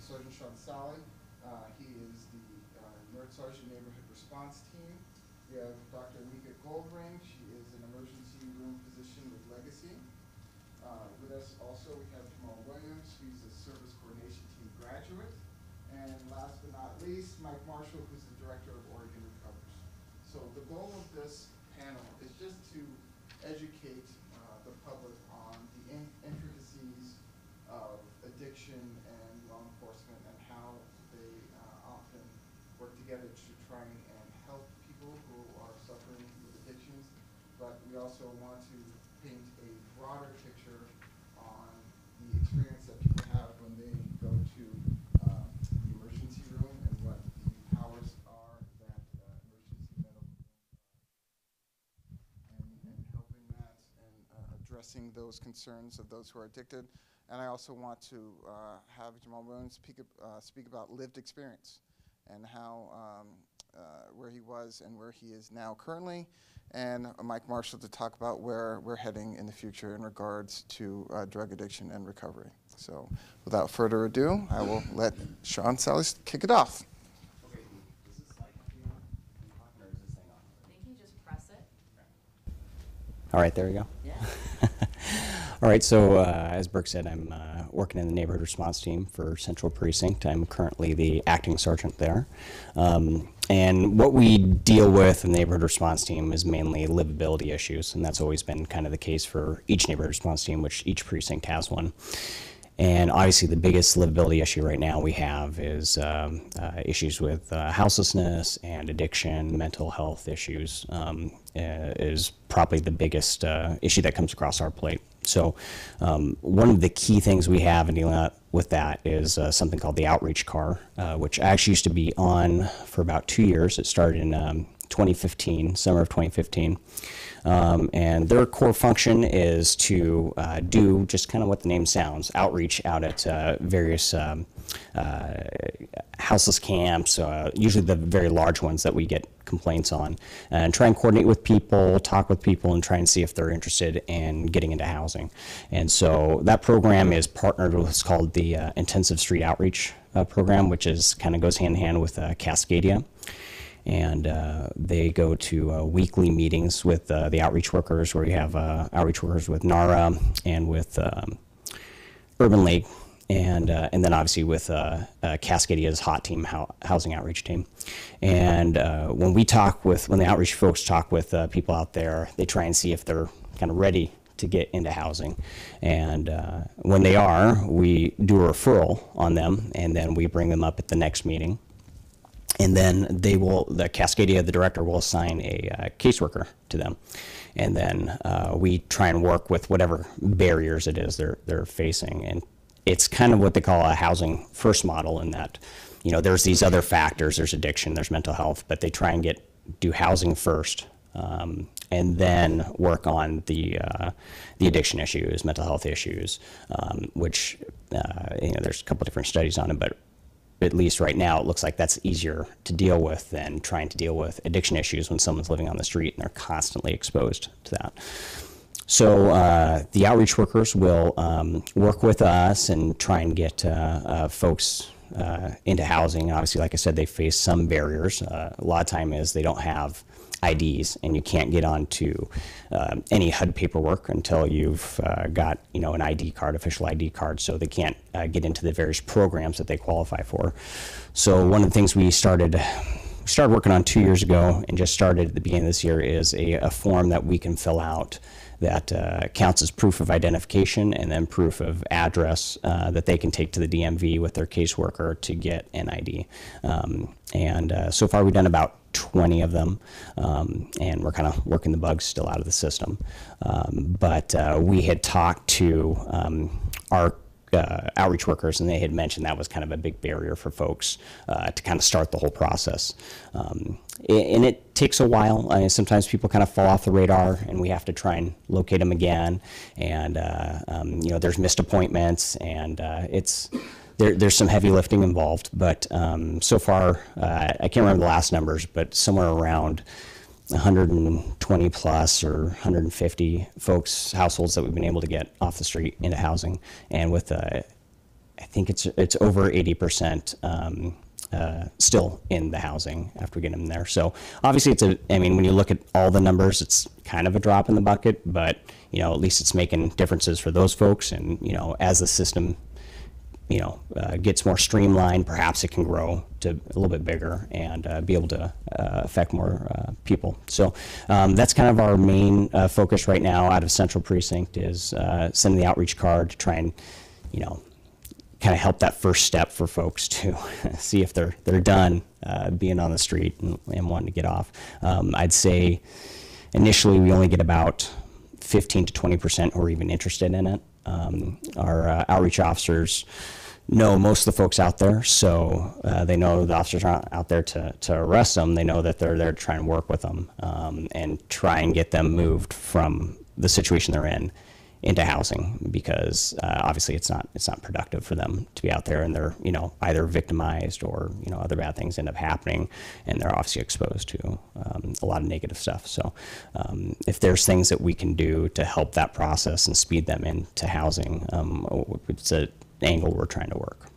Sergeant Sean Sally. He is the Nerd Sergeant Neighborhood Response Team. We have Dr. Mika Goldring. She is an emergency room physician with Legacy. With us also we have Jamal Williams. He's a Service Coordination Team graduate. And last but not least, Mike Marshall, who's the Director of Oregon Recovers. So the goal of this panel is just to educate the public on the intricacies of addiction and law enforcement and how they often work together to try and help people who are suffering with addictions. But we also want to paint a broader picture on the experience that people have when they go to the emergency room and what the powers are that emergency medical and helping that and addressing those concerns of those who are addicted. And I also want to have Jamal Williams speak about lived experience and how where he was and where he is now currently, and Mike Marshall to talk about where we're heading in the future in regards to drug addiction and recovery. So without further ado, I will let Sean Sally kick it off. Okay, is this like or is this thing on? I think you just press it. All right, there we go. Yeah. All right, so as Burke said, I'm working in the neighborhood response team for Central Precinct. I'm currently the acting sergeant there. And what we deal with in the neighborhood response team is mainly livability issues, and that's always been kind of the case for each neighborhood response team, which each precinct has one. And obviously the biggest livability issue right now we have is issues with houselessness and addiction, mental health issues is probably the biggest issue that comes across our plate. So one of the key things we have in dealing with that is something called the outreach car, which actually used to be on for about 2 years. It started in 2015, summer of 2015. And their core function is to do just kind of what the name sounds, outreach out at various houseless camps, usually the very large ones that we get complaints on, and try and coordinate with people, talk with people, and try and see if they're interested in getting into housing. And so that program is partnered with what's called the Intensive Street Outreach program, which is kind of goes hand in hand with Cascadia. And they go to weekly meetings with the outreach workers, where you have outreach workers with NARA and with Urban League, and then obviously with Cascadia's HOT team, housing outreach team. And when the outreach folks talk with people out there, they try and see if they're kind of ready to get into housing. And when they are, we do a referral on them, and then we bring them up at the next meeting. And then the Cascadia, the director, will assign a caseworker to them. And then we try and work with whatever barriers it is they're facing. And it's kind of what they call a housing first model, in that, you know, there's these other factors, there's addiction, there's mental health, but they try and do housing first, and then work on the addiction issues, mental health issues, which, you know, there's a couple different studies on it, but at least right now, it looks like that's easier to deal with than trying to deal with addiction issues when someone's living on the street and they're constantly exposed to that. So the outreach workers will work with us and try and get folks into housing. Obviously, like I said, they face some barriers. A lot of time is they don't have IDs, and you can't get onto any HUD paperwork until you've got, you know, an ID card, official ID card, so they can't get into the various programs that they qualify for. So one of the things we started working on 2 years ago and just started at the beginning of this year is a form that we can fill out that counts as proof of identification, and then proof of address that they can take to the DMV with their caseworker to get an ID. And so far we've done about 20 of them, and we're kind of working the bugs still out of the system. But we had talked to our outreach workers, and they had mentioned that was kind of a big barrier for folks to kind of start the whole process. And it takes a while. I mean, sometimes people kind of fall off the radar, and we have to try and locate them again. And you know, there's missed appointments, and there's some heavy lifting involved. But so far, I can't remember the last numbers, but somewhere around 120 plus or 150 folks, households that we've been able to get off the street into housing. And with I think it's over 80% still in the housing after we get them there. So obviously I mean, when you look at all the numbers, it's kind of a drop in the bucket, but, you know, at least it's making differences for those folks. And, you know, as the system, you know, gets more streamlined, perhaps it can grow to a little bit bigger and be able to affect more people. So that's kind of our main focus right now out of Central Precinct is sending the outreach card to try and, you know, kind of help that first step for folks to see if they're done being on the street and wanting to get off. I'd say initially we only get about 15 to 20% who are even interested in it. Our outreach officers know most of the folks out there, so they know the officers aren't out there to arrest them. They know that they're there to try and work with them and try and get them moved from the situation they're in into housing, because obviously it's not productive for them to be out there and they're, you know, either victimized or, you know, other bad things end up happening and they're obviously exposed to a lot of negative stuff. So if there's things that we can do to help that process and speed them into housing, it's an angle we're trying to work.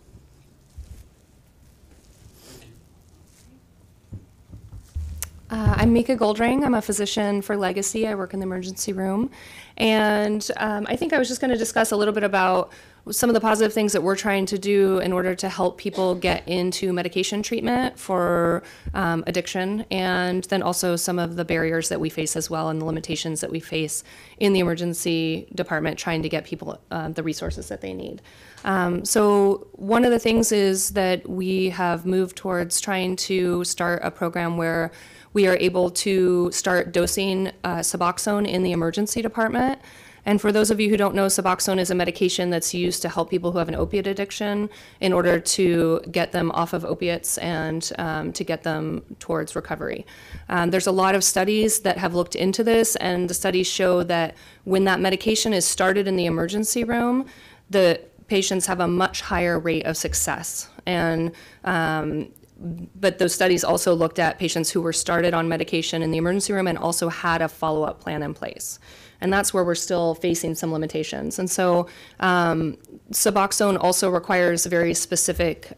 I'm Mika Goldring. I'm a physician for Legacy. I work in the emergency room. And I think I was just going to discuss a little bit about some of the positive things that we're trying to do in order to help people get into medication treatment for addiction, and then also some of the barriers that we face as well and the limitations that we face in the emergency department trying to get people the resources that they need. So one of the things is that we have moved towards trying to start a program where we are able to start dosing Suboxone in the emergency department. And for those of you who don't know, Suboxone is a medication that's used to help people who have an opiate addiction in order to get them off of opiates and to get them towards recovery. There's a lot of studies that have looked into this, and the studies show that when that medication is started in the emergency room, the patients have a much higher rate of success. And but those studies also looked at patients who were started on medication in the emergency room and also had a follow-up plan in place. And that's where we're still facing some limitations. And so Suboxone also requires a very specific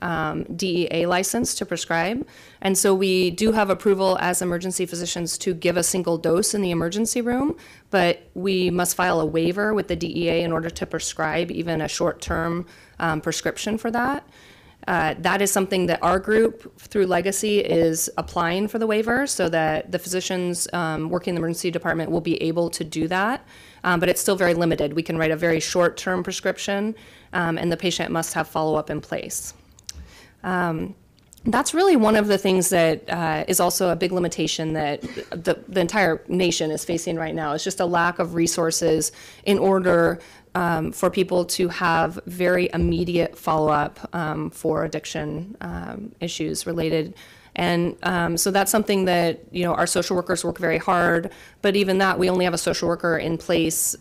DEA license to prescribe. And so we do have approval as emergency physicians to give a single dose in the emergency room, but we must file a waiver with the DEA in order to prescribe even a short-term prescription for that. That is something that our group through Legacy is applying for the waiver so that the physicians working in the emergency department will be able to do that, but it's still very limited. We can write a very short-term prescription and the patient must have follow-up in place. That's really one of the things that is also a big limitation that the entire nation is facing right now. It's just a lack of resources in order for people to have very immediate follow-up for addiction issues related. And so that's something that, you know, our social workers work very hard, but even that, we only have a social worker in place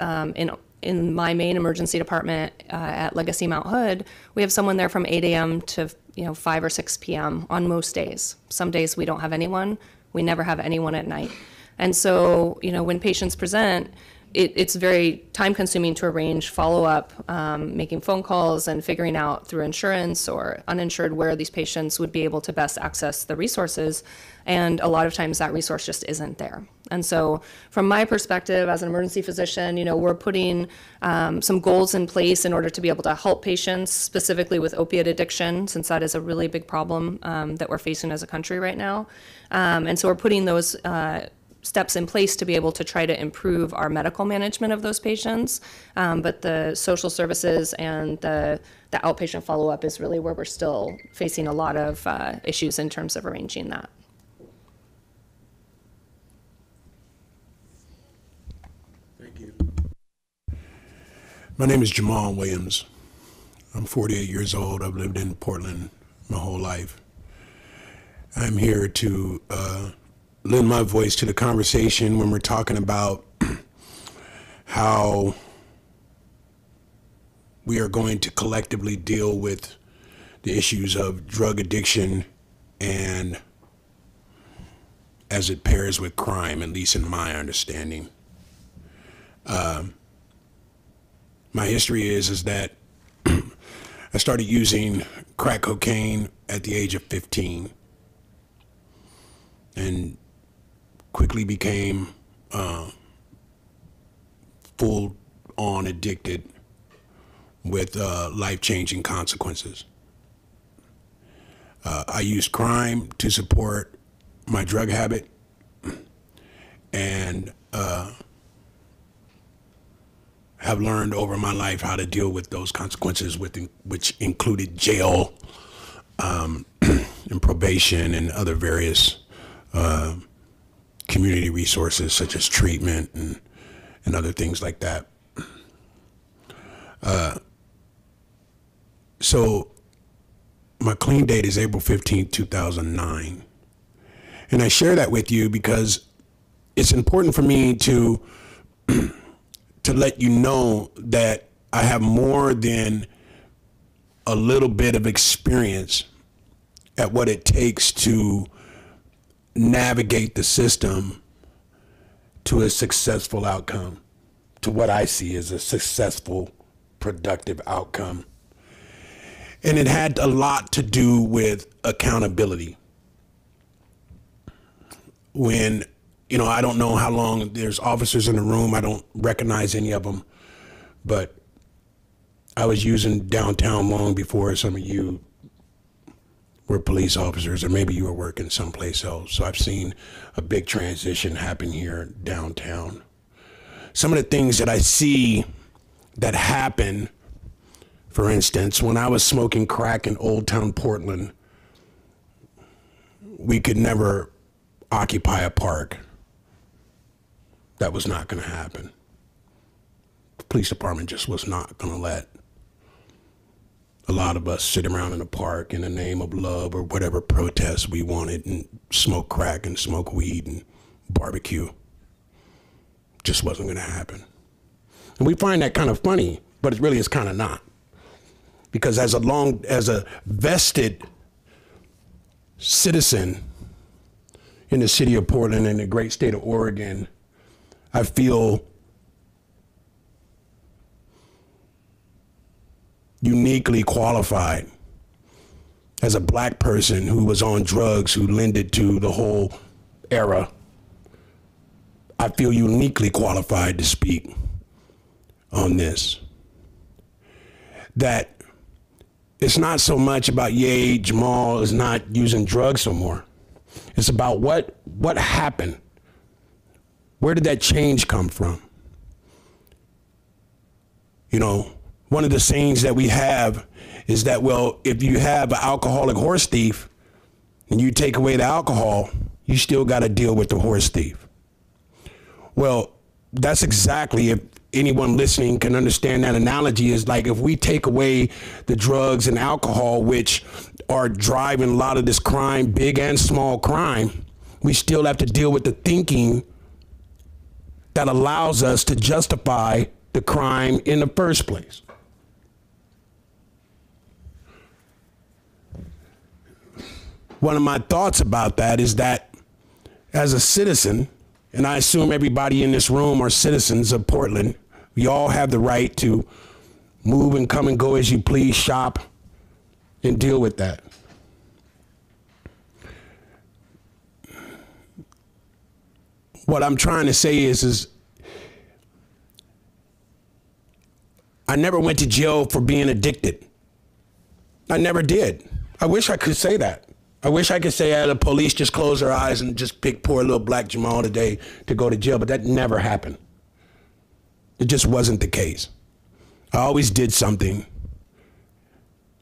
in my main emergency department at Legacy Mount Hood. We have someone there from 8 a.m. to 5 or 6 p.m. on most days. Some days we don't have anyone. We never have anyone at night. And so, when patients present, it's very time consuming to arrange follow-up, making phone calls and figuring out through insurance or uninsured where these patients would be able to best access the resources. And a lot of times that resource just isn't there. And so from my perspective as an emergency physician, we're putting some goals in place in order to be able to help patients specifically with opiate addiction, since that is a really big problem that we're facing as a country right now. And so we're putting those steps in place to be able to try to improve our medical management of those patients. But the social services and the outpatient follow-up is really where we're still facing a lot of issues in terms of arranging that. Thank you. My name is Jamal Williams. I'm 48 years old. I've lived in Portland my whole life. I'm here to lend my voice to the conversation when we're talking about how we are going to collectively deal with the issues of drug addiction and as it pairs with crime, at least in my understanding. My history is that I started using crack cocaine at the age of 15 and quickly became full-on addicted with life-changing consequences. I used crime to support my drug habit, and have learned over my life how to deal with those consequences, which included jail and probation and other various community resources such as treatment and other things like that. So my clean date is April 15th, 2009. And I share that with you because it's important for me to let you know that I have more than a little bit of experience at what it takes to navigate the system to a successful outcome, to what I see as a successful, productive outcome. And it had a lot to do with accountability. When, I don't know how long there's officers in the room. I don't recognize any of them, but I was using downtown long before some of you were police officers, or maybe you were working someplace else. So I've seen a big transition happen here downtown. Some of the things that I see that happen, for instance, when I was smoking crack in Old Town Portland, we could never occupy a park. That was not going to happen. The police department just was not going to let a lot of us sit around in a park in the name of love or whatever protest we wanted and smoke crack and smoke weed and barbecue. Just wasn't going to happen. And we find that kind of funny, but it really is kind of not. Because as a vested citizen in the city of Portland and the great state of Oregon, I feel uniquely qualified as a black person who was on drugs, who lended to the whole era. I feel uniquely qualified to speak on this. That it's not so much about Jamal is not using drugs no more. It's about what happened. Where did that change come from? One of the sayings that we have is that, well, if you have an alcoholic horse thief and you take away the alcohol, you still got to deal with the horse thief. Well, that's exactly, if anyone listening can understand that analogy, is like if we take away the drugs and alcohol, which are driving a lot of this crime, big and small crime, we still have to deal with the thinking that allows us to justify the crime in the first place. One of my thoughts about that is that as a citizen, and I assume everybody in this room are citizens of Portland, we all have the right to move and come and go as you please, shop, and deal with that. What I'm trying to say is I never went to jail for being addicted. I never did. I wish I could say that. I wish I could say the police just closed their eyes and just picked poor little black Jamal today to go to jail, but that never happened. It just wasn't the case. I always did something.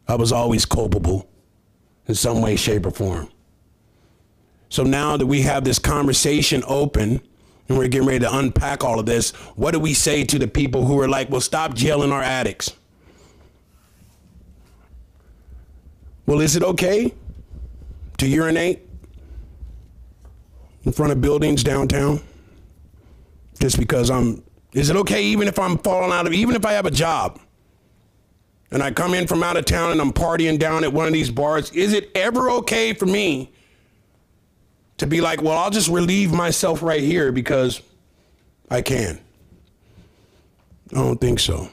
I was always culpable in some way, shape, or form. So now that we have this conversation open and we're getting ready to unpack all of this, what do we say to the people who are like, well, stop jailing our addicts? Well, is it okay to urinate in front of buildings downtown? Just because is it okay even if I'm falling out of, even if I have a job and I come in from out of town and I'm partying down at one of these bars, is it ever okay for me to be like, well, I'll just relieve myself right here because I can? I don't think so.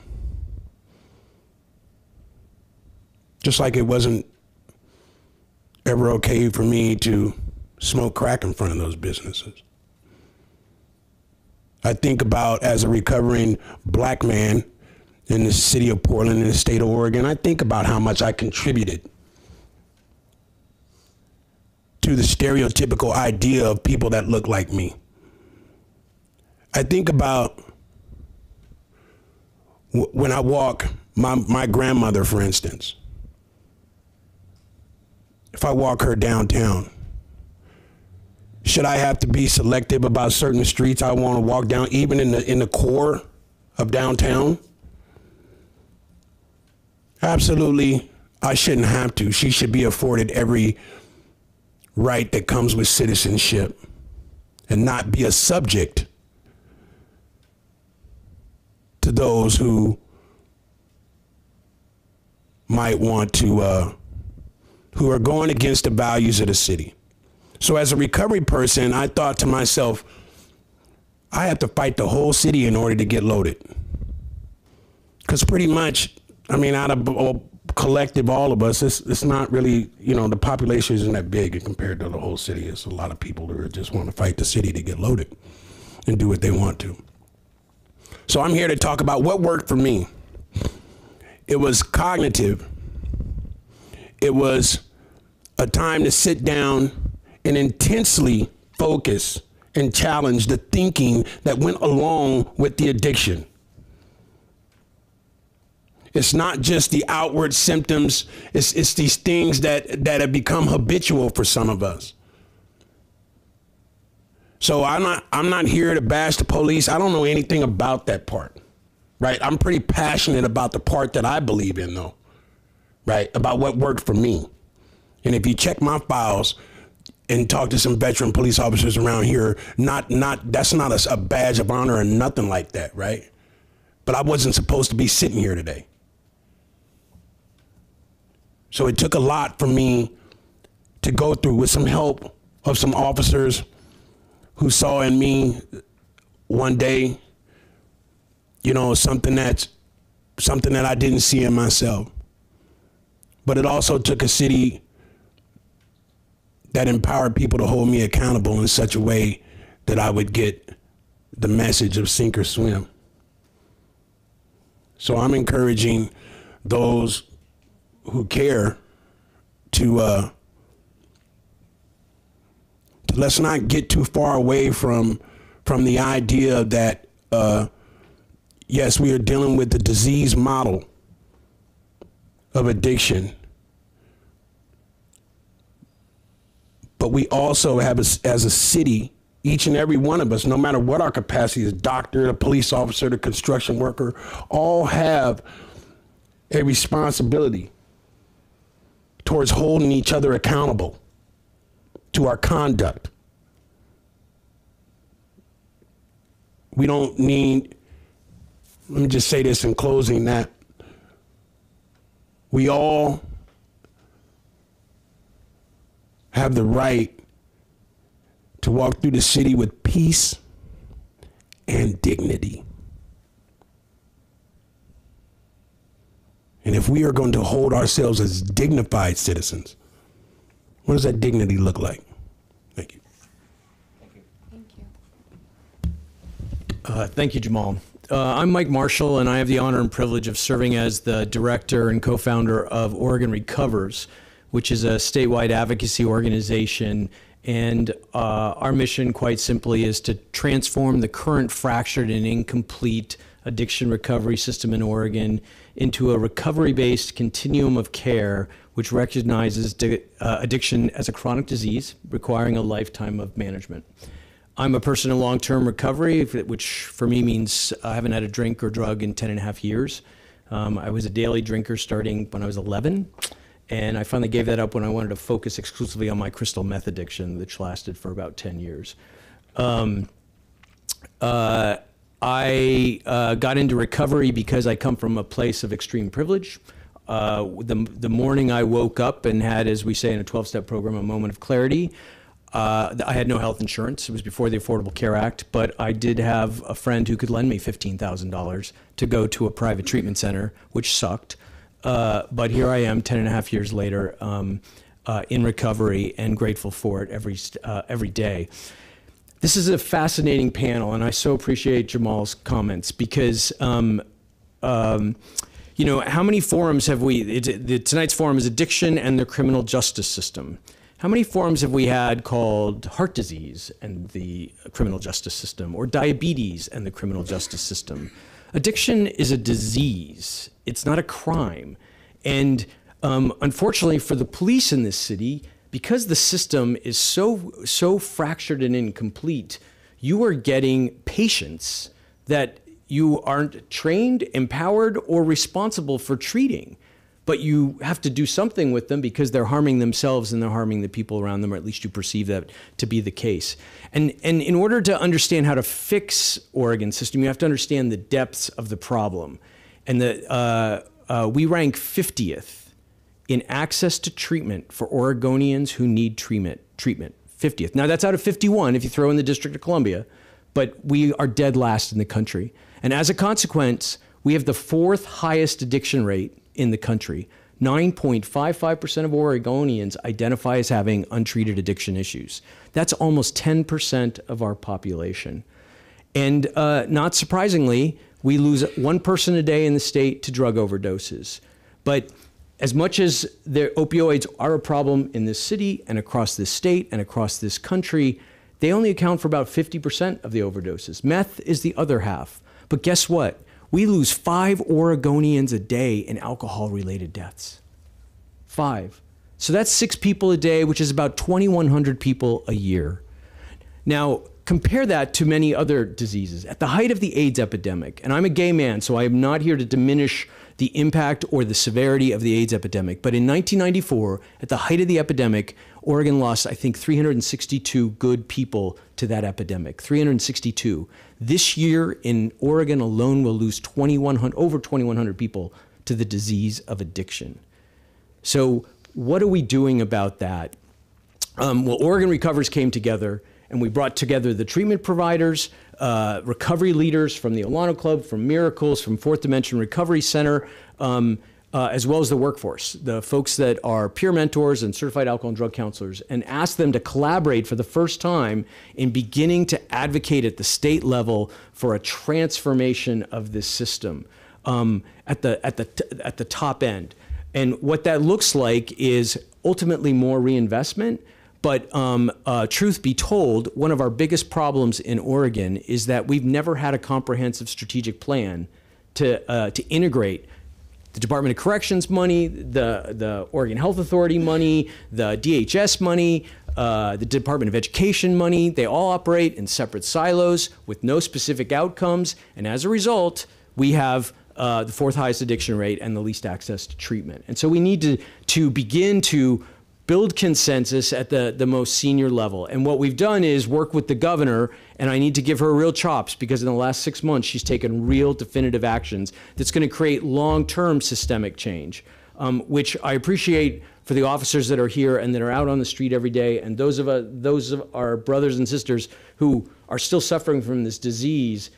Just like it wasn't ever okay for me to smoke crack in front of those businesses. I think about, as a recovering black man in the city of Portland, in the state of Oregon, I think about how much I contributed to the stereotypical idea of people that look like me. I think about when I walk my grandmother, for instance. If I walk her downtown, should I have to be selective about certain streets I want to walk down, even in the core of downtown? Absolutely, I shouldn't have to. She should be afforded every right that comes with citizenship and not be a subject to those who might want to, who are going against the values of the city. So as a recovery person, I thought to myself, I have to fight the whole city in order to get loaded. Because pretty much, I mean, out of collective, all of us, it's not really, you know, the population isn't that big compared to the whole city. It's a lot of people who just want to fight the city to get loaded and do what they want to. So I'm here to talk about what worked for me. It was cognitive. It was a time to sit down and intensely focus and challenge the thinking that went along with the addiction. It's not just the outward symptoms, it's these things that have become habitual for some of us. So I'm not here to bash the police. I don't know anything about that part, right? I'm pretty passionate about the part that I believe in, though, right? About what worked for me. And if you check my files and talk to some veteran police officers around here, that's not a badge of honor or nothing like that, right? But I wasn't supposed to be sitting here today. So it took a lot for me to go through, with some help of some officers who saw in me one day, you know, something that I didn't see in myself. But it also took a city that empowered people to hold me accountable in such a way that I would get the message of sink or swim. So I'm encouraging those who care to let's not get too far away from the idea that yes, we are dealing with the disease model of addiction, but we also have, as a city, each and every one of us, no matter what our capacity is, doctor, the police officer, the construction worker, all have a responsibility towards holding each other accountable to our conduct. We don't need, let me just say this in closing, that we all have the right to walk through the city with peace and dignity. And if we are going to hold ourselves as dignified citizens, what does that dignity look like? Thank you. Thank you. Thank you, Jamal. I'm Mike Marshall, and I have the honor and privilege of serving as the director and co-founder of Oregon Recovers, which is a statewide advocacy organization. And our mission, quite simply, is to transform the current fractured and incomplete addiction recovery system in Oregon into a recovery-based continuum of care which recognizes addiction as a chronic disease requiring a lifetime of management. I'm a person in long-term recovery, which for me means I haven't had a drink or drug in 10.5 years. I was a daily drinker starting when I was 11, and I finally gave that up when I wanted to focus exclusively on my crystal meth addiction, which lasted for about 10 years. I got into recovery because I come from a place of extreme privilege. The morning I woke up and had, as we say in a 12-step program, a moment of clarity, I had no health insurance. It was before the Affordable Care Act, but I did have a friend who could lend me $15,000 to go to a private treatment center, which sucked. but here I am 10 and a half years later in recovery and grateful for it every day. This is a fascinating panel, and I so appreciate Jamal's comments because, you know, how many forums have we, tonight's forum is addiction and the criminal justice system. How many forums have we had called heart disease and the criminal justice system, or diabetes and the criminal justice system? Addiction is a disease. It's not a crime. And unfortunately for the police in this city, because the system is so fractured and incomplete, you are getting patients that you aren't trained, empowered, or responsible for treating. But you have to do something with them because they're harming themselves and they're harming the people around them, or at least you perceive that to be the case. And in order to understand how to fix Oregon's system, you have to understand the depths of the problem. And we rank 50th in access to treatment for Oregonians who need treatment. 50th. Now that's out of 51 if you throw in the District of Columbia, but we are dead last in the country. And as a consequence, we have the 4th highest addiction rate in the country. 9.55% of Oregonians identify as having untreated addiction issues. That's almost 10% of our population. And not surprisingly, we lose 1 person a day in the state to drug overdoses. But as much as the opioids are a problem in this city and across this state and across this country, they only account for about 50% of the overdoses. Meth is the other half. But guess what? We lose 5 Oregonians a day in alcohol-related deaths. 5. So that's 6 people a day, which is about 2,100 people a year. Now, compare that to many other diseases. At the height of the AIDS epidemic, and I'm a gay man, so I am not here to diminish the impact or the severity of the AIDS epidemic, but in 1994, at the height of the epidemic, Oregon lost, I think, 362 good people to that epidemic, 362. This year in Oregon alone, we'll lose over 2,100 people to the disease of addiction. So what are we doing about that? Well, Oregon Recovers came together, and we brought together the treatment providers, recovery leaders from the Olano Club, from Miracles, from Fourth Dimension Recovery Center, as well as the workforce, the folks that are peer mentors and certified alcohol and drug counselors, and asked them to collaborate for the first time in beginning to advocate at the state level for a transformation of this system at the top end. And what that looks like is ultimately more reinvestment. But truth be told, one of our biggest problems in Oregon is that we've never had a comprehensive strategic plan to integrate the Department of Corrections money, the Oregon Health Authority money, the DHS money, the Department of Education money. They all operate in separate silos with no specific outcomes. And as a result, we have the 4th highest addiction rate and the least access to treatment. And so we need to begin to build consensus at the most senior level. And what we've done is work with the governor, and I need to give her real chops because in the last 6 months, she's taken real definitive actions that's gonna create long-term systemic change, which I appreciate for the officers that are here and that are out on the street every day, and those of our brothers and sisters who are still suffering from this disease.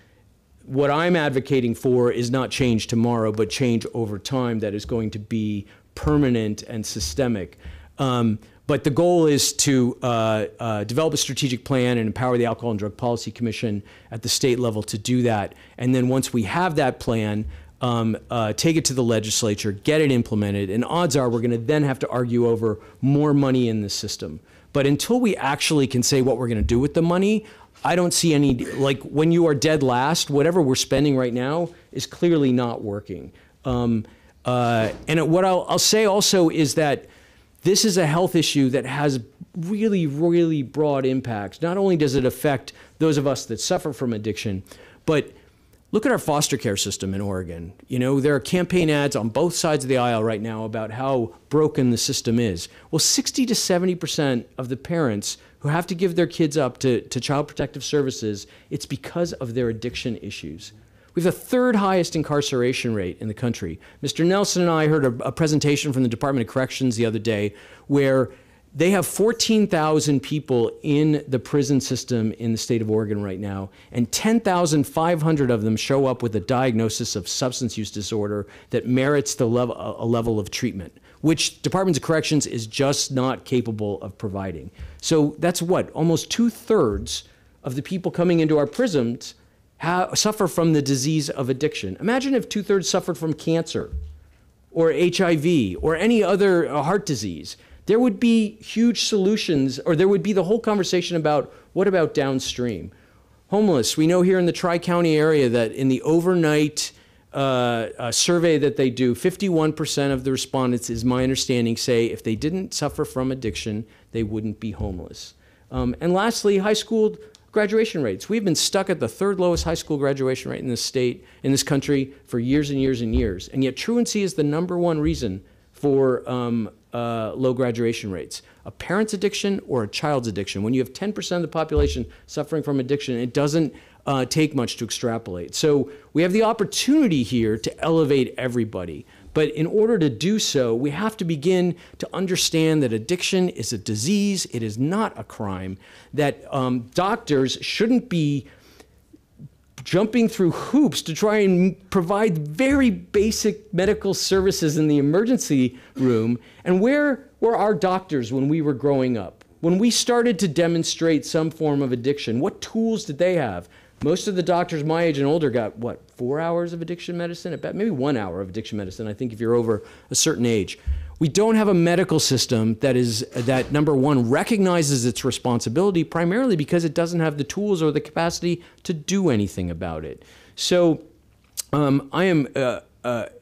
What I'm advocating for is not change tomorrow, but change over time that is going to be permanent and systemic. But the goal is to develop a strategic plan and empower the Alcohol and Drug Policy Commission at the state level to do that. And then once we have that plan, take it to the legislature, get it implemented, and odds are we're going to then have to argue over more money in the system. But until we actually can say what we're going to do with the money, I don't see any, like when you are dead last, whatever we're spending right now is clearly not working. And what I'll say also is that this is a health issue that has really, really broad impacts. Not only does it affect those of us that suffer from addiction, but look at our foster care system in Oregon. You know, there are campaign ads on both sides of the aisle right now about how broken the system is. Well, 60 to 70% of the parents who have to give their kids up to Child Protective Services, it's because of their addiction issues. We have the 3rd highest incarceration rate in the country. Mr. Nelson and I heard a presentation from the Department of Corrections the other day where They have 14,000 people in the prison system in the state of Oregon right now, and 10,500 of them show up with a diagnosis of substance use disorder that merits a level of treatment, which Departments of Corrections is just not capable of providing. So that's what, almost 2/3 of the people coming into our prisons suffer from the disease of addiction. Imagine if 2/3 suffered from cancer or HIV or any other heart disease. There would be huge solutions, or there would be the whole conversation about what about downstream. Homeless, we know here in the Tri-County area that in the overnight survey that they do, 51% of the respondents, is my understanding, say if they didn't suffer from addiction, they wouldn't be homeless. And lastly, high school graduation rates. We've been stuck at the 3rd lowest high school graduation rate in this state, in this country, for years and years and years. And yet truancy is the #1 reason for low graduation rates. A parent's addiction or a child's addiction. When you have 10% of the population suffering from addiction, it doesn't take much to extrapolate. So we have the opportunity here to elevate everybody. But in order to do so, we have to begin to understand that addiction is a disease. It is not a crime. That doctors shouldn't be jumping through hoops to try and provide very basic medical services in the emergency room. And where were our doctors when we were growing up? When we started to demonstrate some form of addiction, what tools did they have? Most of the doctors my age and older got, what, 4 hours of addiction medicine? At best, maybe 1 hour of addiction medicine, I think, if you're over a certain age. We don't have a medical system that #1 recognizes its responsibility, primarily because it doesn't have the tools or the capacity to do anything about it. So I am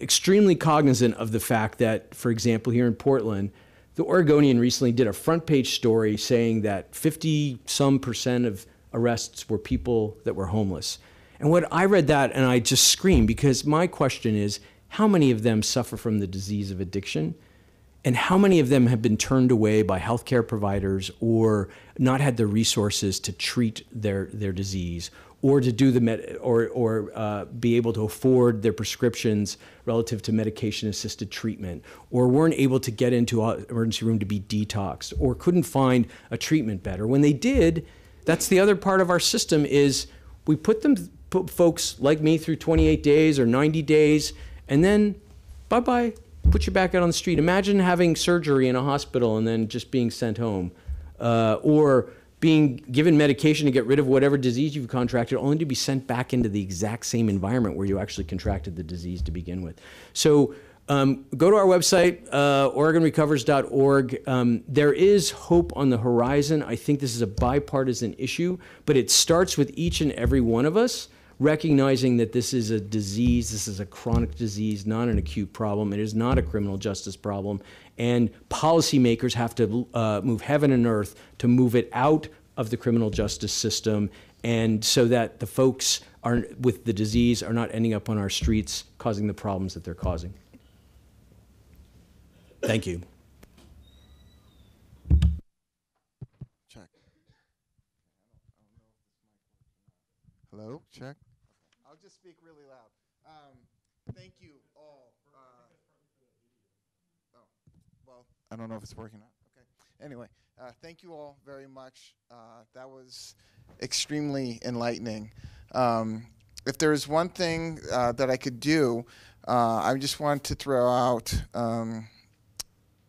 extremely cognizant of the fact that, for example, here in Portland, the Oregonian recently did a front page story saying that 50-some% of arrests were people that were homeless. And when I read that, and I just screamed, because my question is, how many of them suffer from the disease of addiction? And how many of them have been turned away by healthcare providers or not had the resources to treat their disease, or to do be able to afford their prescriptions relative to medication-assisted treatment, or weren't able to get into an emergency room to be detoxed, or couldn't find a treatment bed. Or when they did, that's the other part of our system, is we put folks like me through 28 days or 90 days, and then bye-bye. Put you back out on the street. Imagine having surgery in a hospital and then just being sent home, or being given medication to get rid of whatever disease you've contracted, only to be sent back into the exact same environment where you actually contracted the disease to begin with. So go to our website, OregonRecovers.org. There is hope on the horizon. I think this is a bipartisan issue, but it starts with each and every one of us recognizing that this is a disease, this is a chronic disease, not an acute problem. It is not a criminal justice problem. And policymakers have to move heaven and earth to move it out of the criminal justice system, and so that the folks with the disease are not ending up on our streets causing the problems that they're causing. Thank you. Check. Hello, check. I'll just speak really loud. Thank you all. Well, I don't know if it's working out. Okay. Anyway, thank you all very much. That was extremely enlightening. If there is one thing that I could do, I just want to throw out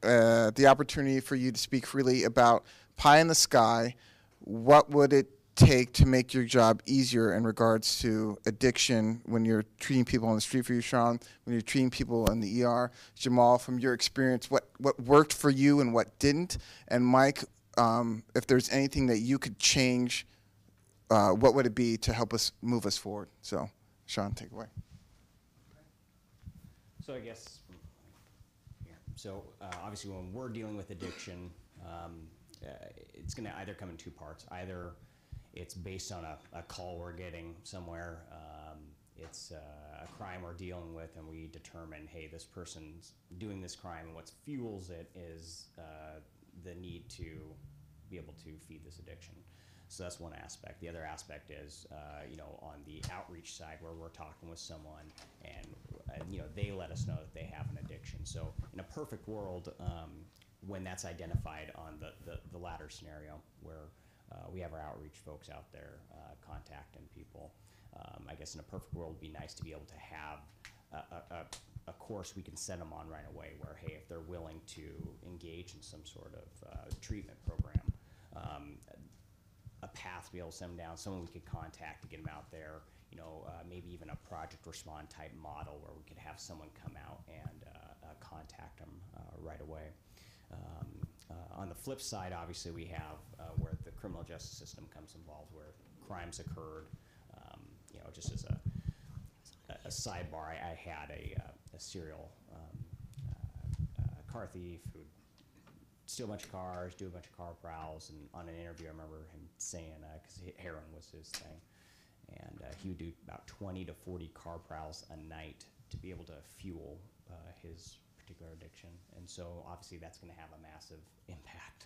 the opportunity for you to speak freely about pie in the sky. What would it take to make your job easier in regards to addiction when you're treating people on the street for you, Sean, when you're treating people in the ER? Jamal, from your experience, what worked for you and what didn't? And Mike, if there's anything that you could change, what would it be to help us move us forward? So, Sean, take it away. So I guess, so obviously when we're dealing with addiction, it's going to either come in two parts. Either it's based on a call we're getting somewhere, it's a crime we're dealing with, and we determine, hey, this person's doing this crime, and what fuels it is the need to be able to feed this addiction. So that's one aspect. The other aspect is, on the outreach side, where we're talking with someone and they let us know that they have an addiction. So in a perfect world, when that's identified on the latter scenario where we have our outreach folks out there contacting people. I guess in a perfect world, it'd be nice to be able to have a course we can send them on right away where, hey, if they're willing to engage in some sort of treatment program, a path to be able to send them down, someone we could contact to get them out there, maybe even a project respond type model where we could have someone come out and contact them right away. On the flip side, obviously, we have where the criminal justice system comes involved, where crimes occurred. Just as a sidebar, I had a serial car thief who would steal a bunch of cars, do a bunch of car prowls, and on an interview, I remember him saying, because heroin was his thing, and he would do about 20 to 40 car prowls a night to be able to fuel his particular addiction. And so obviously that's going to have a massive impact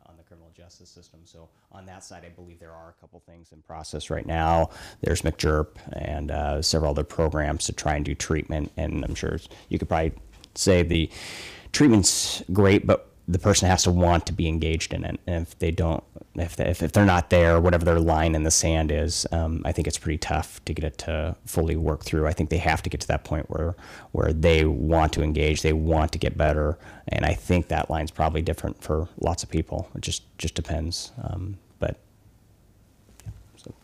on the criminal justice system. So on that side, I believe there are a couple things in process right now. There's McJERP and several other programs to try and do treatment. And I'm sure you could probably say the treatment's great, but the person has to want to be engaged in it. And if they don't, if they're not there, whatever their line in the sand is, I think it's pretty tough to get it to fully work through. I think they have to get to that point where they want to engage, they want to get better. And I think that line's probably different for lots of people. It just depends. But yeah, so.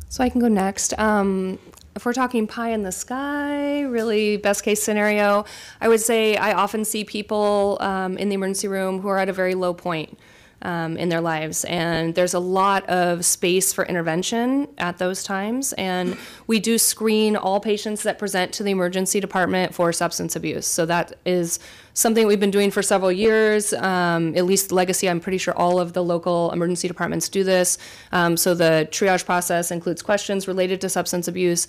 So I can go next. If we're talking pie in the sky, really best case scenario, I would say I often see people in the emergency room who are at a very low point in their lives. And there's a lot of space for intervention at those times. And we do screen all patients that present to the emergency department for substance abuse. So that is something we've been doing for several years. At least Legacy, I'm pretty sure all of the local emergency departments do this. So the triage process includes questions related to substance abuse.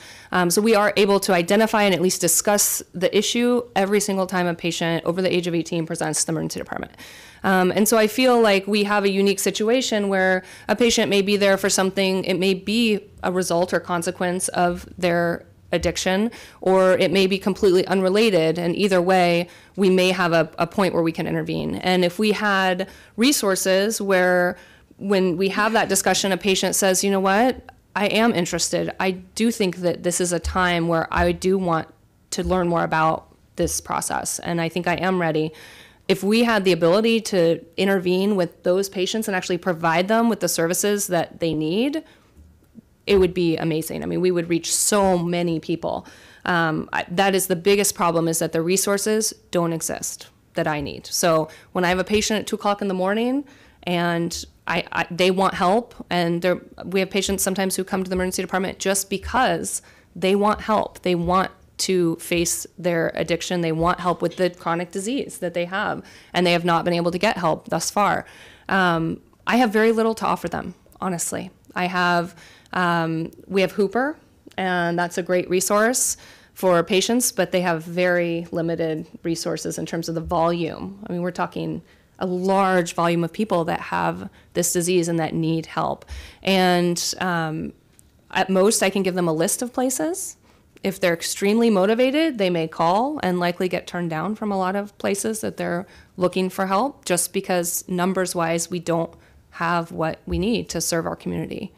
So we are able to identify and at least discuss the issue every single time a patient over the age of 18 presents to the emergency department. And so I feel like we have a unique situation where a patient may be there for something, it may be a result or consequence of their addiction, or it may be completely unrelated. And either way, we may have a point where we can intervene. And if we had resources where when we have that discussion, a patient says, you know what, I am interested. I do think that this is a time where I do want to learn more about this process. And I think I am ready. If we had the ability to intervene with those patients and actually provide them with the services that they need, it would be amazing. I mean, we would reach so many people. That is the biggest problem, is that the resources don't exist that I need. So when I have a patient at 2 o'clock in the morning and they want help, and we have patients sometimes who come to the emergency department just because they want help. They want to face their addiction. They want help with the chronic disease that they have, and they have not been able to get help thus far. I have very little to offer them, honestly. We have Hooper, and that's a great resource for patients, but they have very limited resources in terms of the volume. I mean, we're talking a large volume of people that have this disease and that need help. And at most, I can give them a list of places. If they're extremely motivated, they may call and likely get turned down from a lot of places that they're looking for help, just because numbers-wise, we don't have what we need to serve our community.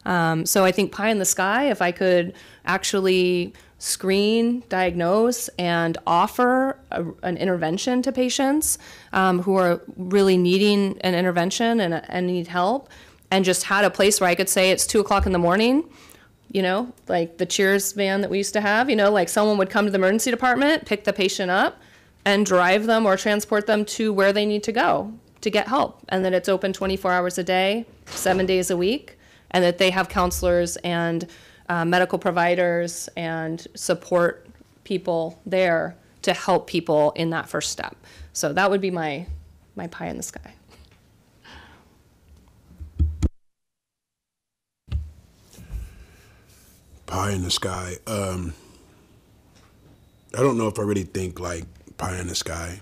So I think pie in the sky, if I could actually screen, diagnose, and offer an intervention to patients who are really needing an intervention and need help, and just had a place where I could say it's 2 o'clock in the morning, you know, like the Cheers van that we used to have, you know, like someone would come to the emergency department, pick the patient up, and drive them or transport them to where they need to go to get help. And that it's open 24 hours a day, 7 days a week, and that they have counselors and medical providers and support people there to help people in that first step. So that would be my pie in the sky. Pie in the sky. I don't know if I really think like pie in the sky.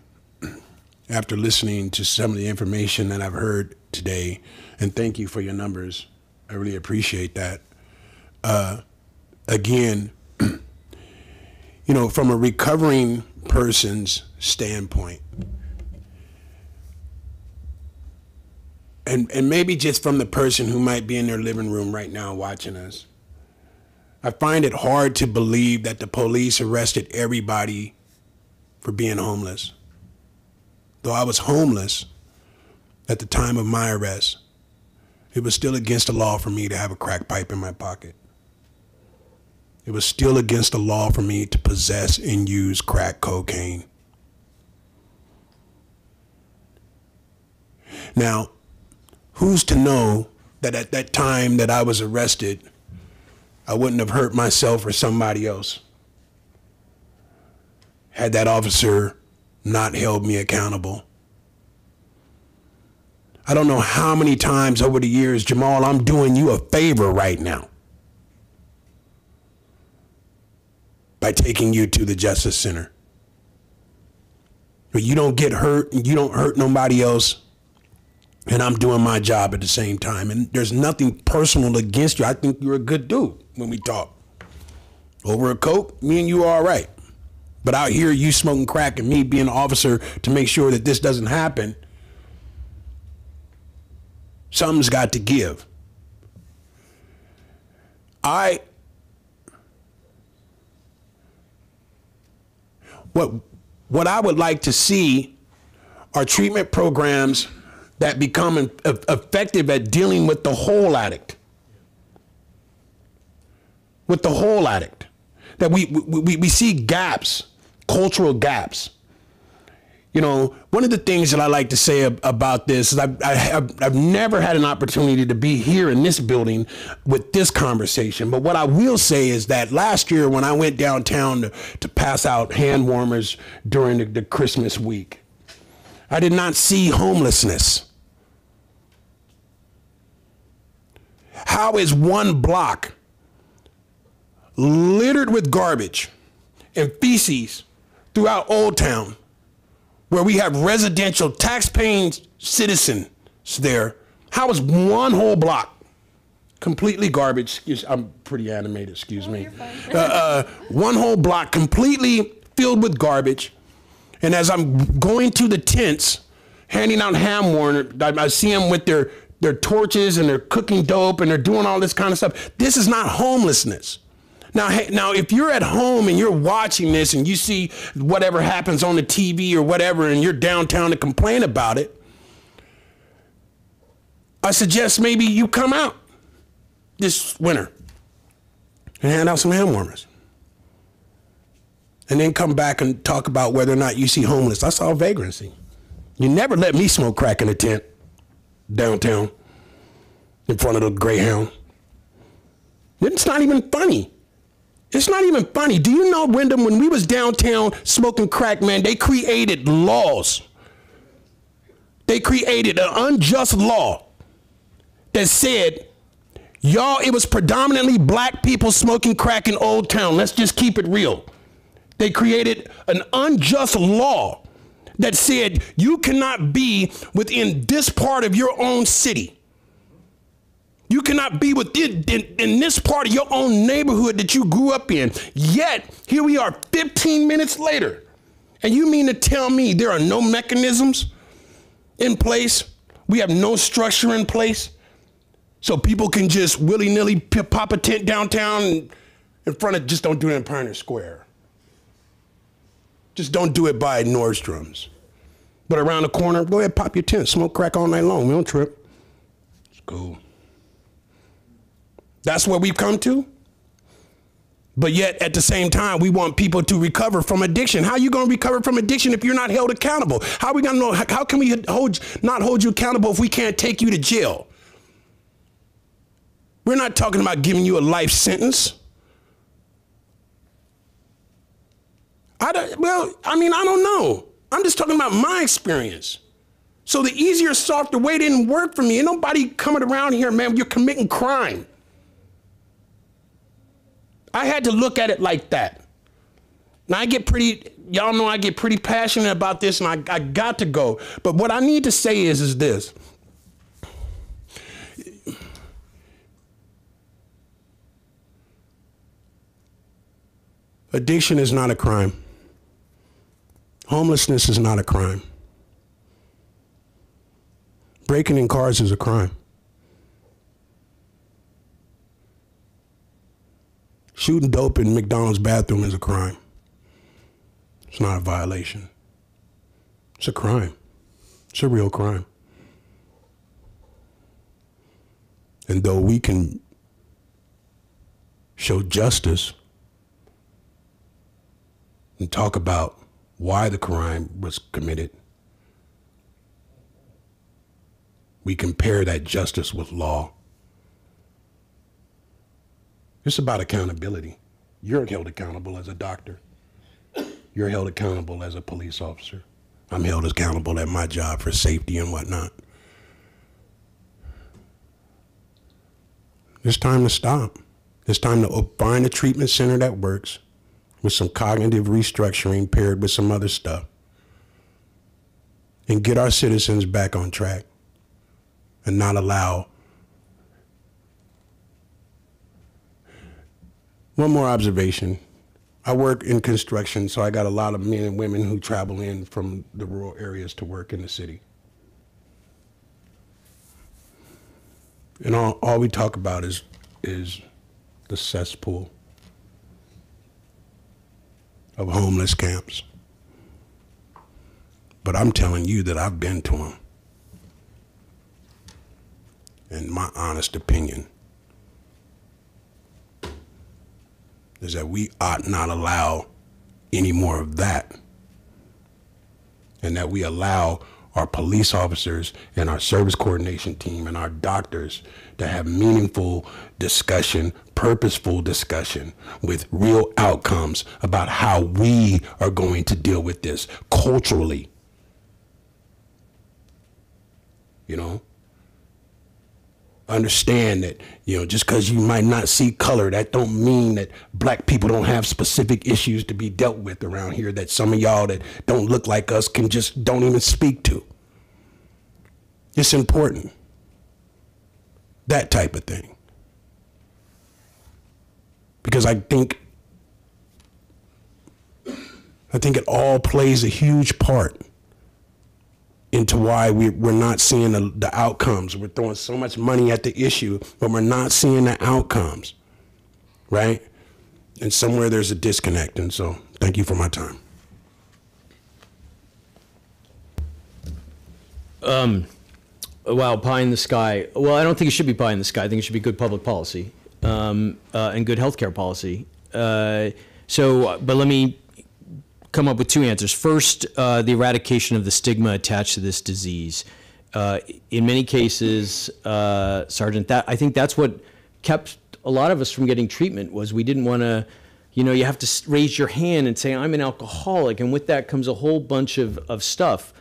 After listening to some of the information that I've heard today, and thank you for your numbers, I really appreciate that. Again, you know, from a recovering person's standpoint, and maybe just from the person who might be in their living room right now watching us, I find it hard to believe that the police arrested everybody for being homeless. Though I was homeless at the time of my arrest, it was still against the law for me to have a crack pipe in my pocket. It was still against the law for me to possess and use crack cocaine. Now, who's to know that at that time that I was arrested, I wouldn't have hurt myself or somebody else had that officer not held me accountable. I don't know how many times over the years, Jamal, I'm doing you a favor right now by taking you to the Justice Center. But you don't get hurt and you don't hurt nobody else, and I'm doing my job at the same time. And there's nothing personal against you. I think you're a good dude when we talk. Over a Coke, me and you are all right. But out here, you smoking crack and me being an officer to make sure that this doesn't happen, something's got to give. What I would like to see are treatment programs that become effective at dealing with the whole addict. With the whole addict. That we see gaps, cultural gaps. You know, one of the things that I like to say about this is I've never had an opportunity to be here in this building with this conversation. But what I will say is that last year when I went downtown to pass out hand warmers during the Christmas week, I did not see homelessness. How is one block littered with garbage and feces throughout Old Town, where we have residential tax-paying citizens there? How is one whole block completely garbage? I'm pretty animated, excuse me. One whole block completely filled with garbage. And as I'm going to the tents, handing out ham warmer, I see them with their torches and they're cooking dope and they're doing all this kind of stuff. This is not homelessness. Now, if you're at home and you're watching this and you see whatever happens on the TV or whatever and you're downtown to complain about it, I suggest maybe you come out this winter and hand out some hand warmers. And then come back and talk about whether or not you see homeless. That's all vagrancy. You never let me smoke crack in a tent downtown in front of the Greyhound. It's not even funny. It's not even funny. Do you know, Wyndham, when we was downtown smoking crack, man, they created laws. They created an unjust law that said, y'all, it was predominantly black people smoking crack in Old Town. Let's just keep it real. They created an unjust law that said you cannot be within this part of your own city. You cannot be within in this part of your own neighborhood that you grew up in. Yet, here we are 15 minutes later. And you mean to tell me there are no mechanisms in place? We have no structure in place? So people can just willy-nilly pop a tent downtown in front of, just don't do it in Pioneer Square. Just don't do it by Nordstrom's. But around the corner, go ahead, pop your tent, smoke crack all night long. We don't trip. It's cool. That's where we've come to. But yet, at the same time, we want people to recover from addiction. How are you going to recover from addiction if you're not held accountable? How are we going to know? How can we not hold you accountable if we can't take you to jail? We're not talking about giving you a life sentence. I don't know. I'm just talking about my experience. So the easier, softer way didn't work for me. Ain't nobody coming around here, man, you're committing crime. I had to look at it like that. Now y'all know I get pretty passionate about this, and I got to go. But what I need to say is this. Addiction is not a crime. Homelessness is not a crime. Breaking in cars is a crime. Shooting dope in McDonald's bathroom is a crime. It's not a violation. It's a crime. It's a real crime. And though we can show justice and talk about why the crime was committed, we compare that justice with law. It's about accountability. You're held accountable as a doctor. You're held accountable as a police officer. I'm held accountable at my job for safety and whatnot. It's time to stop. It's time to find a treatment center that works with some cognitive restructuring paired with some other stuff and get our citizens back on track and not allow. One more observation. I work in construction, so I got a lot of men and women who travel in from the rural areas to work in the city. And all we talk about is the cesspool of homeless camps. But I'm telling you that I've been to them. And my honest opinion is that we ought not allow any more of that, and that we allow our police officers and our service coordination team and our doctors to have meaningful discussion, purposeful discussion with real outcomes about how we are going to deal with this culturally. You know? Understand that, just because you might not see color, that don't mean that black people don't have specific issues to be dealt with around here that some of y'all that don't look like us don't even speak to. It's important. That type of thing. Because I think it all plays a huge part into why we're not seeing the outcomes. We're throwing so much money at the issue, but we're not seeing the outcomes, right? And somewhere there's a disconnect, and so thank you for my time. Wow, pie in the sky. Well, I don't think it should be pie in the sky. I think it should be good public policy and good healthcare policy. But let me come up with two answers. First, the eradication of the stigma attached to this disease. In many cases, Sergeant, I think that's what kept a lot of us from getting treatment. Was we didn't want to, you have to raise your hand and say, I'm an alcoholic, and with that comes a whole bunch of stuff.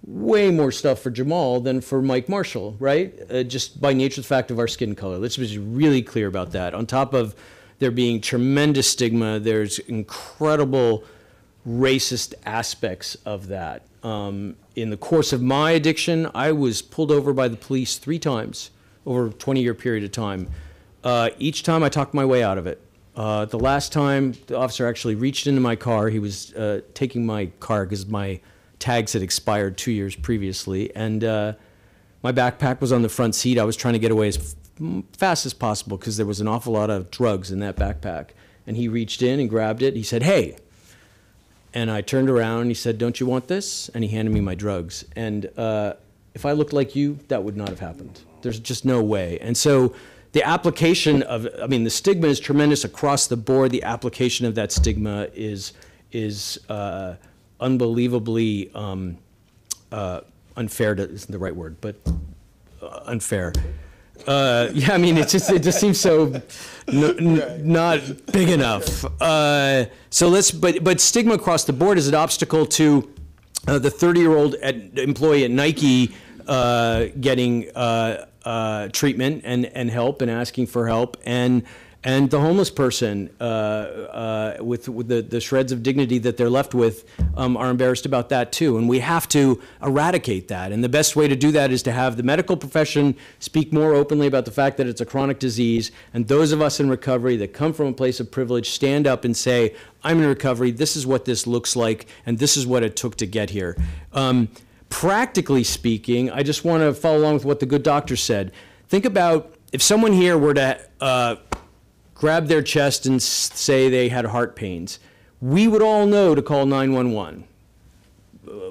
Way more stuff for Jamal than for Mike Marshall, right? Just by nature of the fact of our skin color. Let's be really clear about that. On top of there being tremendous stigma, there's incredible racist aspects of that. In the course of my addiction, I was pulled over by the police 3 times over a 20-year period of time. Each time I talked my way out of it. The last time, the officer actually reached into my car. He was taking my car because my tags had expired 2 years previously, and my backpack was on the front seat. I was trying to get away as fast as possible because there was an awful lot of drugs in that backpack. And he reached in and grabbed it. He said, "Hey." And I turned around and he said, "Don't you want this?" And he handed me my drugs. And if I looked like you, that would not have happened. There's just no way. And so the application of, the stigma is tremendous across the board. The application of that stigma is unbelievably unfair, isn't the right word, but unfair. It just seems so not big enough. But stigma across the board is an obstacle to the 30-year-old employee at Nike getting treatment and help and asking for help, and And the homeless person, with the shreds of dignity that they're left with, are embarrassed about that too. And we have to eradicate that. And the best way to do that is to have the medical profession speak more openly about the fact that it's a chronic disease. And those of us in recovery that come from a place of privilege stand up and say, I'm in recovery, this is what this looks like, and this is what it took to get here. Practically speaking, I just want to follow along with what the good doctor said. Think about if someone here were to grab their chest and say they had heart pains, we would all know to call 911,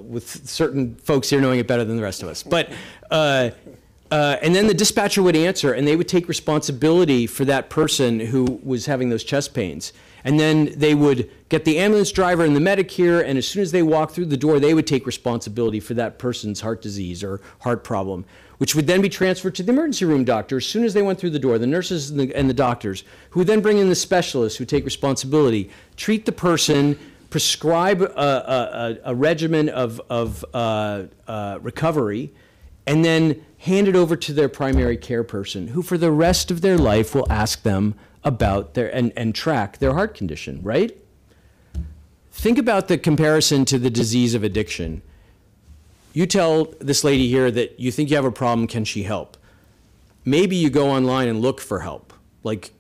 with certain folks here knowing it better than the rest of us. But and then the dispatcher would answer, and they would take responsibility for that person who was having those chest pains. And then they would get the ambulance driver and the medic here, and as soon as they walked through the door, they would take responsibility for that person's heart disease or heart problem, which would then be transferred to the emergency room doctor as soon as they went through the door, the nurses and the doctors, who would then bring in the specialists who take responsibility, treat the person, prescribe a regimen of recovery, and then hand it over to their primary care person, who for the rest of their life will ask them about their and track their heart condition, right? Think about the comparison to the disease of addiction. You tell this lady here that you think you have a problem, can she help? Maybe you go online and look for help. Like,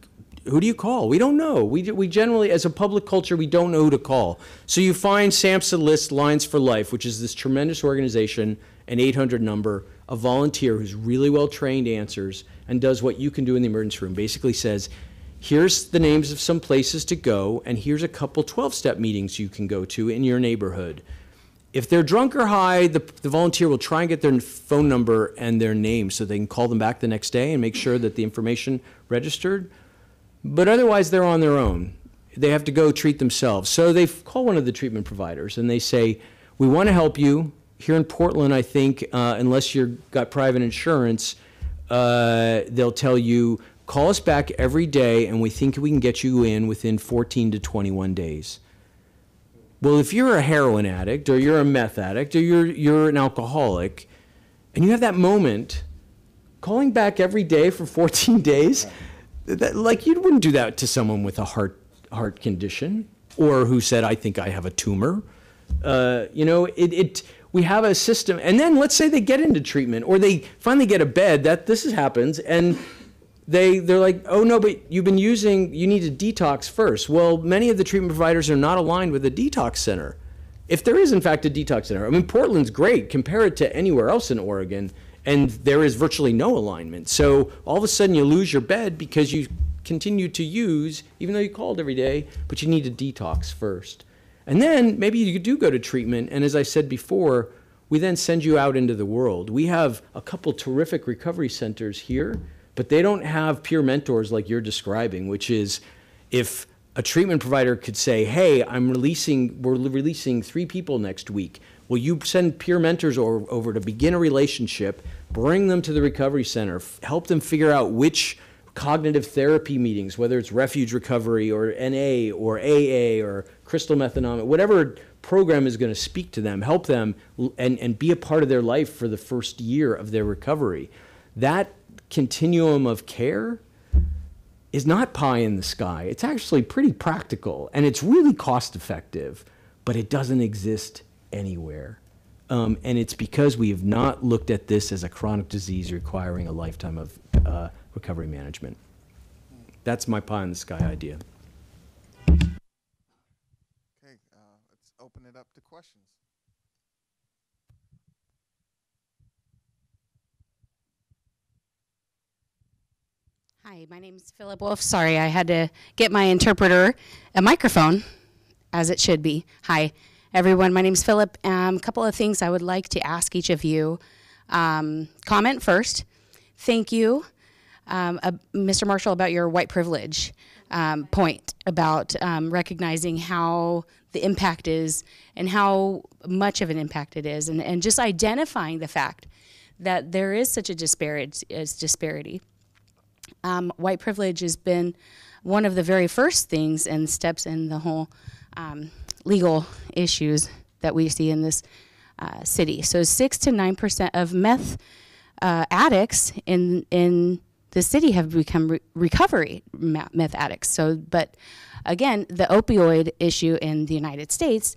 who do you call? We don't know. We generally, as a public culture, we don't know who to call. So you find SAMHSA lists Lines for Life, which is this tremendous organization, an 800 number, a volunteer who's really well trained answers and does what you can do in the emergency room. Basically says, here's the names of some places to go, and here's a couple 12-step meetings you can go to in your neighborhood. If they're drunk or high, the volunteer will try and get their phone number and their name so they can call them back the next day and make sure that the information registered. But otherwise, they're on their own. They have to go treat themselves. So they call one of the treatment providers and they say, we want to help you. Here in Portland, I think, unless you've got private insurance, they'll tell you, call us back every day and we think we can get you in within 14 to 21 days. Well, if you're a heroin addict or you're a meth addict or you're an alcoholic and you have that moment, calling back every day for 14 days, like you wouldn't do that to someone with a heart condition or who said, I think I have a tumor. We have a system, and then let's say they get into treatment or they finally get a bed, this happens, and they're like, oh no, but you need a detox first. Well, many of the treatment providers are not aligned with a detox center. If there is in fact a detox center, I mean, Portland's great, compare it to anywhere else in Oregon, and there is virtually no alignment. So all of a sudden you lose your bed because you continue to use, even though you called every day, but you need a detox first. And then maybe you do go to treatment, and as I said before, we then send you out into the world. We have a couple terrific recovery centers here, but they don't have peer mentors like you're describing, which is if a treatment provider could say, hey, we're releasing 3 people next week. Will you send peer mentors over to begin a relationship, bring them to the recovery center, help them figure out which cognitive therapy meetings, whether it's refuge recovery or NA or AA or crystal methamphetamine, whatever program is going to speak to them, help them and be a part of their life for the first year of their recovery. That continuum of care is not pie in the sky. It's actually pretty practical and it's really cost effective, but it doesn't exist anywhere. And it's because we have not looked at this as a chronic disease requiring a lifetime of recovery management. That's my pie in the sky idea. Okay, let's open it up to questions. Hi, my name is Philip Wolf. Sorry, I had to get my interpreter a microphone, as it should be. Hi, everyone. My name is Philip. A couple of things I would like to ask each of you. Comment first. Thank you, Mr. Marshall, about your white privilege point about recognizing how the impact is and how much of an impact it is, and just identifying the fact that there is such a disparity. White privilege has been one of the very first things and steps in the whole legal issues that we see in this city. So 6 to 9% of meth addicts in the city have become recovery meth addicts. So, but again, the opioid issue in the United States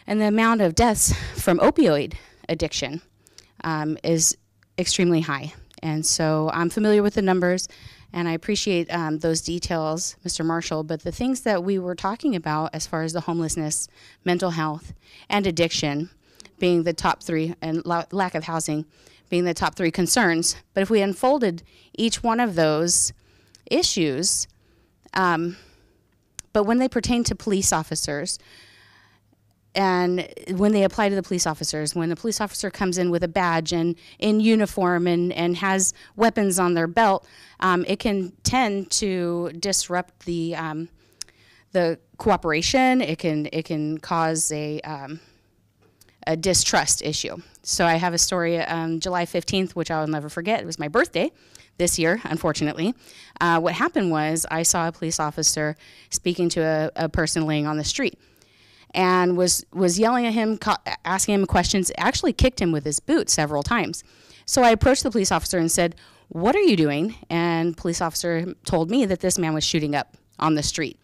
and the amount of deaths from opioid addiction is extremely high. And so I'm familiar with the numbers, and I appreciate those details, Mr. Marshall. But the things that we were talking about as far as the homelessness, mental health, and addiction being the top three, and lack of housing being the top three concerns. But if we unfolded each one of those issues, but when they pertain to police officers, and when they apply to the police officers, when the police officer comes in with a badge and in uniform and has weapons on their belt, it can tend to disrupt the cooperation. It can cause a distrust issue. So I have a story, July 15th, which I will never forget. It was my birthday this year, unfortunately. What happened was I saw a police officer speaking to a person laying on the street, and was yelling at him, asking him questions, actually kicked him with his boot several times. So I approached the police officer and said, "What are you doing?" And the police officer told me that this man was shooting up on the street.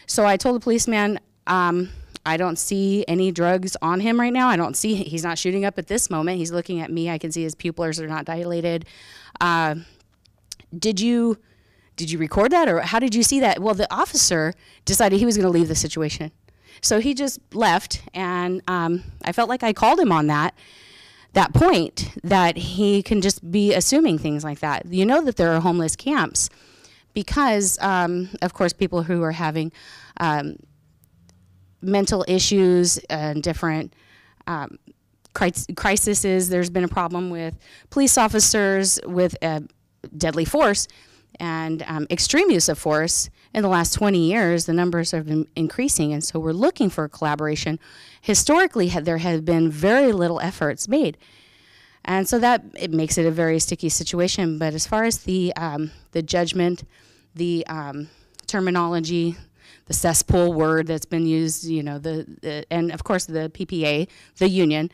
So I told the policeman, I don't see any drugs on him right now. He's not shooting up at this moment. He's looking at me. I can see his pupils are not dilated. Did you record that, or how did you see that? Well, the officer decided he was going to leave the situation. So he just left, and I felt like I called him on that point, that he can just be assuming things like that. You know that there are homeless camps because, of course, people who are having mental issues and different crises. There's been a problem with police officers with deadly force and extreme use of force. In the last 20 years, the numbers have been increasing, and so we're looking for collaboration. Historically, there have been very little efforts made, and so that it makes it a very sticky situation. But as far as the judgment, the terminology, the cesspool word that's been used, you know, and of course the PPA, the union,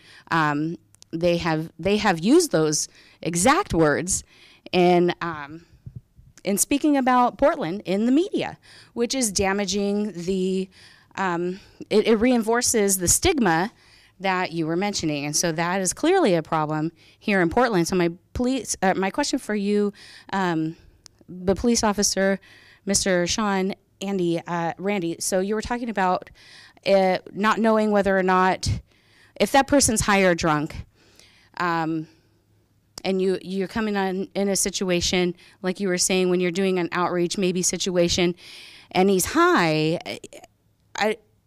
they have used those exact words in speaking about Portland in the media, which is damaging it reinforces the stigma that you were mentioning. And so that is clearly a problem here in Portland. So my question for you, the police officer, Mr. Sean, Randy, so you were talking about not knowing whether or not, if that person's high or drunk, and you're coming on in a situation, like you were saying, when you're doing an outreach maybe situation, and he's high,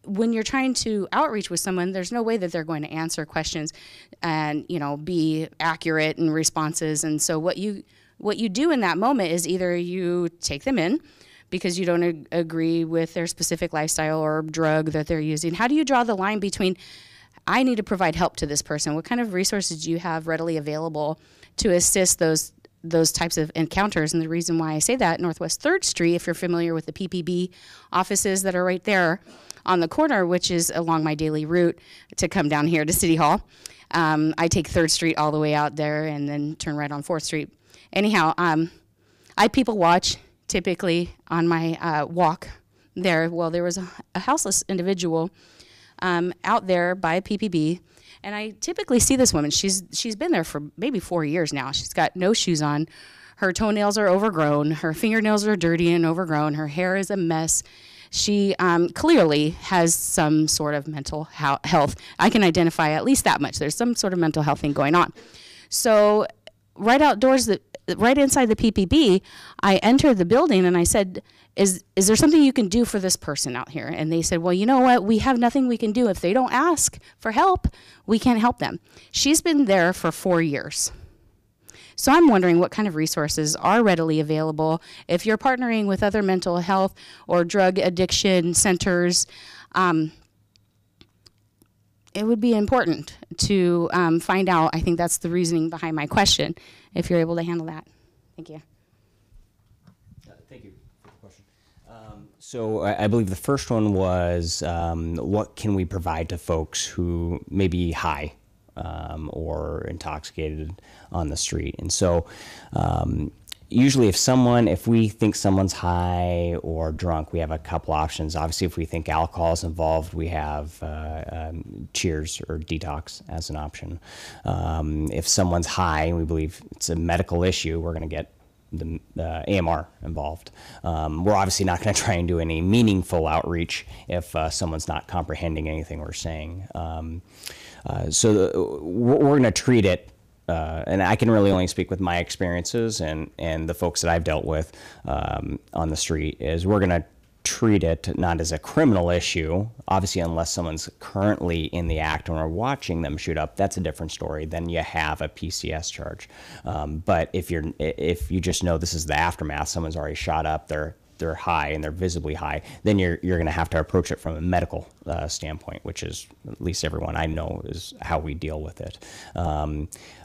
when you're trying to outreach with someone, there's no way that they're going to answer questions and, you know, be accurate in responses. And so what you do in that moment is either you take them in because you don't agree with their specific lifestyle or drug that they're using. How do you draw the line between, I need to provide help to this person? What kind of resources do you have readily available to assist those types of encounters? And the reason why I say that, Northwest 3rd Street, if you're familiar with the PPB offices that are right there on the corner, which is along my daily route to come down here to City Hall. I take 3rd Street all the way out there and then turn right on 4th Street. Anyhow, I people watch typically on my walk there. Well, there was a houseless individual out there by PPB, and I typically see this woman. She's been there for maybe 4 years now. She's got no shoes on. Her toenails are overgrown. Her fingernails are dirty and overgrown. Her hair is a mess. She clearly has some sort of mental health. I can identify at least that much. There's some sort of mental health thing going on. So right outdoors, right inside the PPB, I entered the building and I said, is there something you can do for this person out here? And they said, well, you know what? We have nothing we can do. If they don't ask for help, we can't help them. She's been there for 4 years. So I'm wondering what kind of resources are readily available. If you're partnering with other mental health or drug addiction centers, it would be important to find out. I think that's the reasoning behind my question, if you're able to handle that. Thank you. Thank you for the question. So I believe the first one was, what can we provide to folks who may be high or intoxicated on the street? And so usually if we think someone's high or drunk, we have a couple options. Obviously, if we think alcohol is involved, we have Cheers or Detox as an option. If someone's high and we believe it's a medical issue, we're going to get the AMR involved. We're obviously not going to try and do any meaningful outreach if someone's not comprehending anything we're saying. So we're going to treat it, and I can really only speak with my experiences and the folks that I've dealt with on the street, is we're going to treat it not as a criminal issue. Obviously, unless someone's currently in the act and we're watching them shoot up, that's a different story. Then you have a PCS charge. But if you just know this is the aftermath, someone's already shot up, they're high and they're visibly high, then you're going to have to approach it from a medical standpoint, which is, at least everyone I know, is how we deal with it.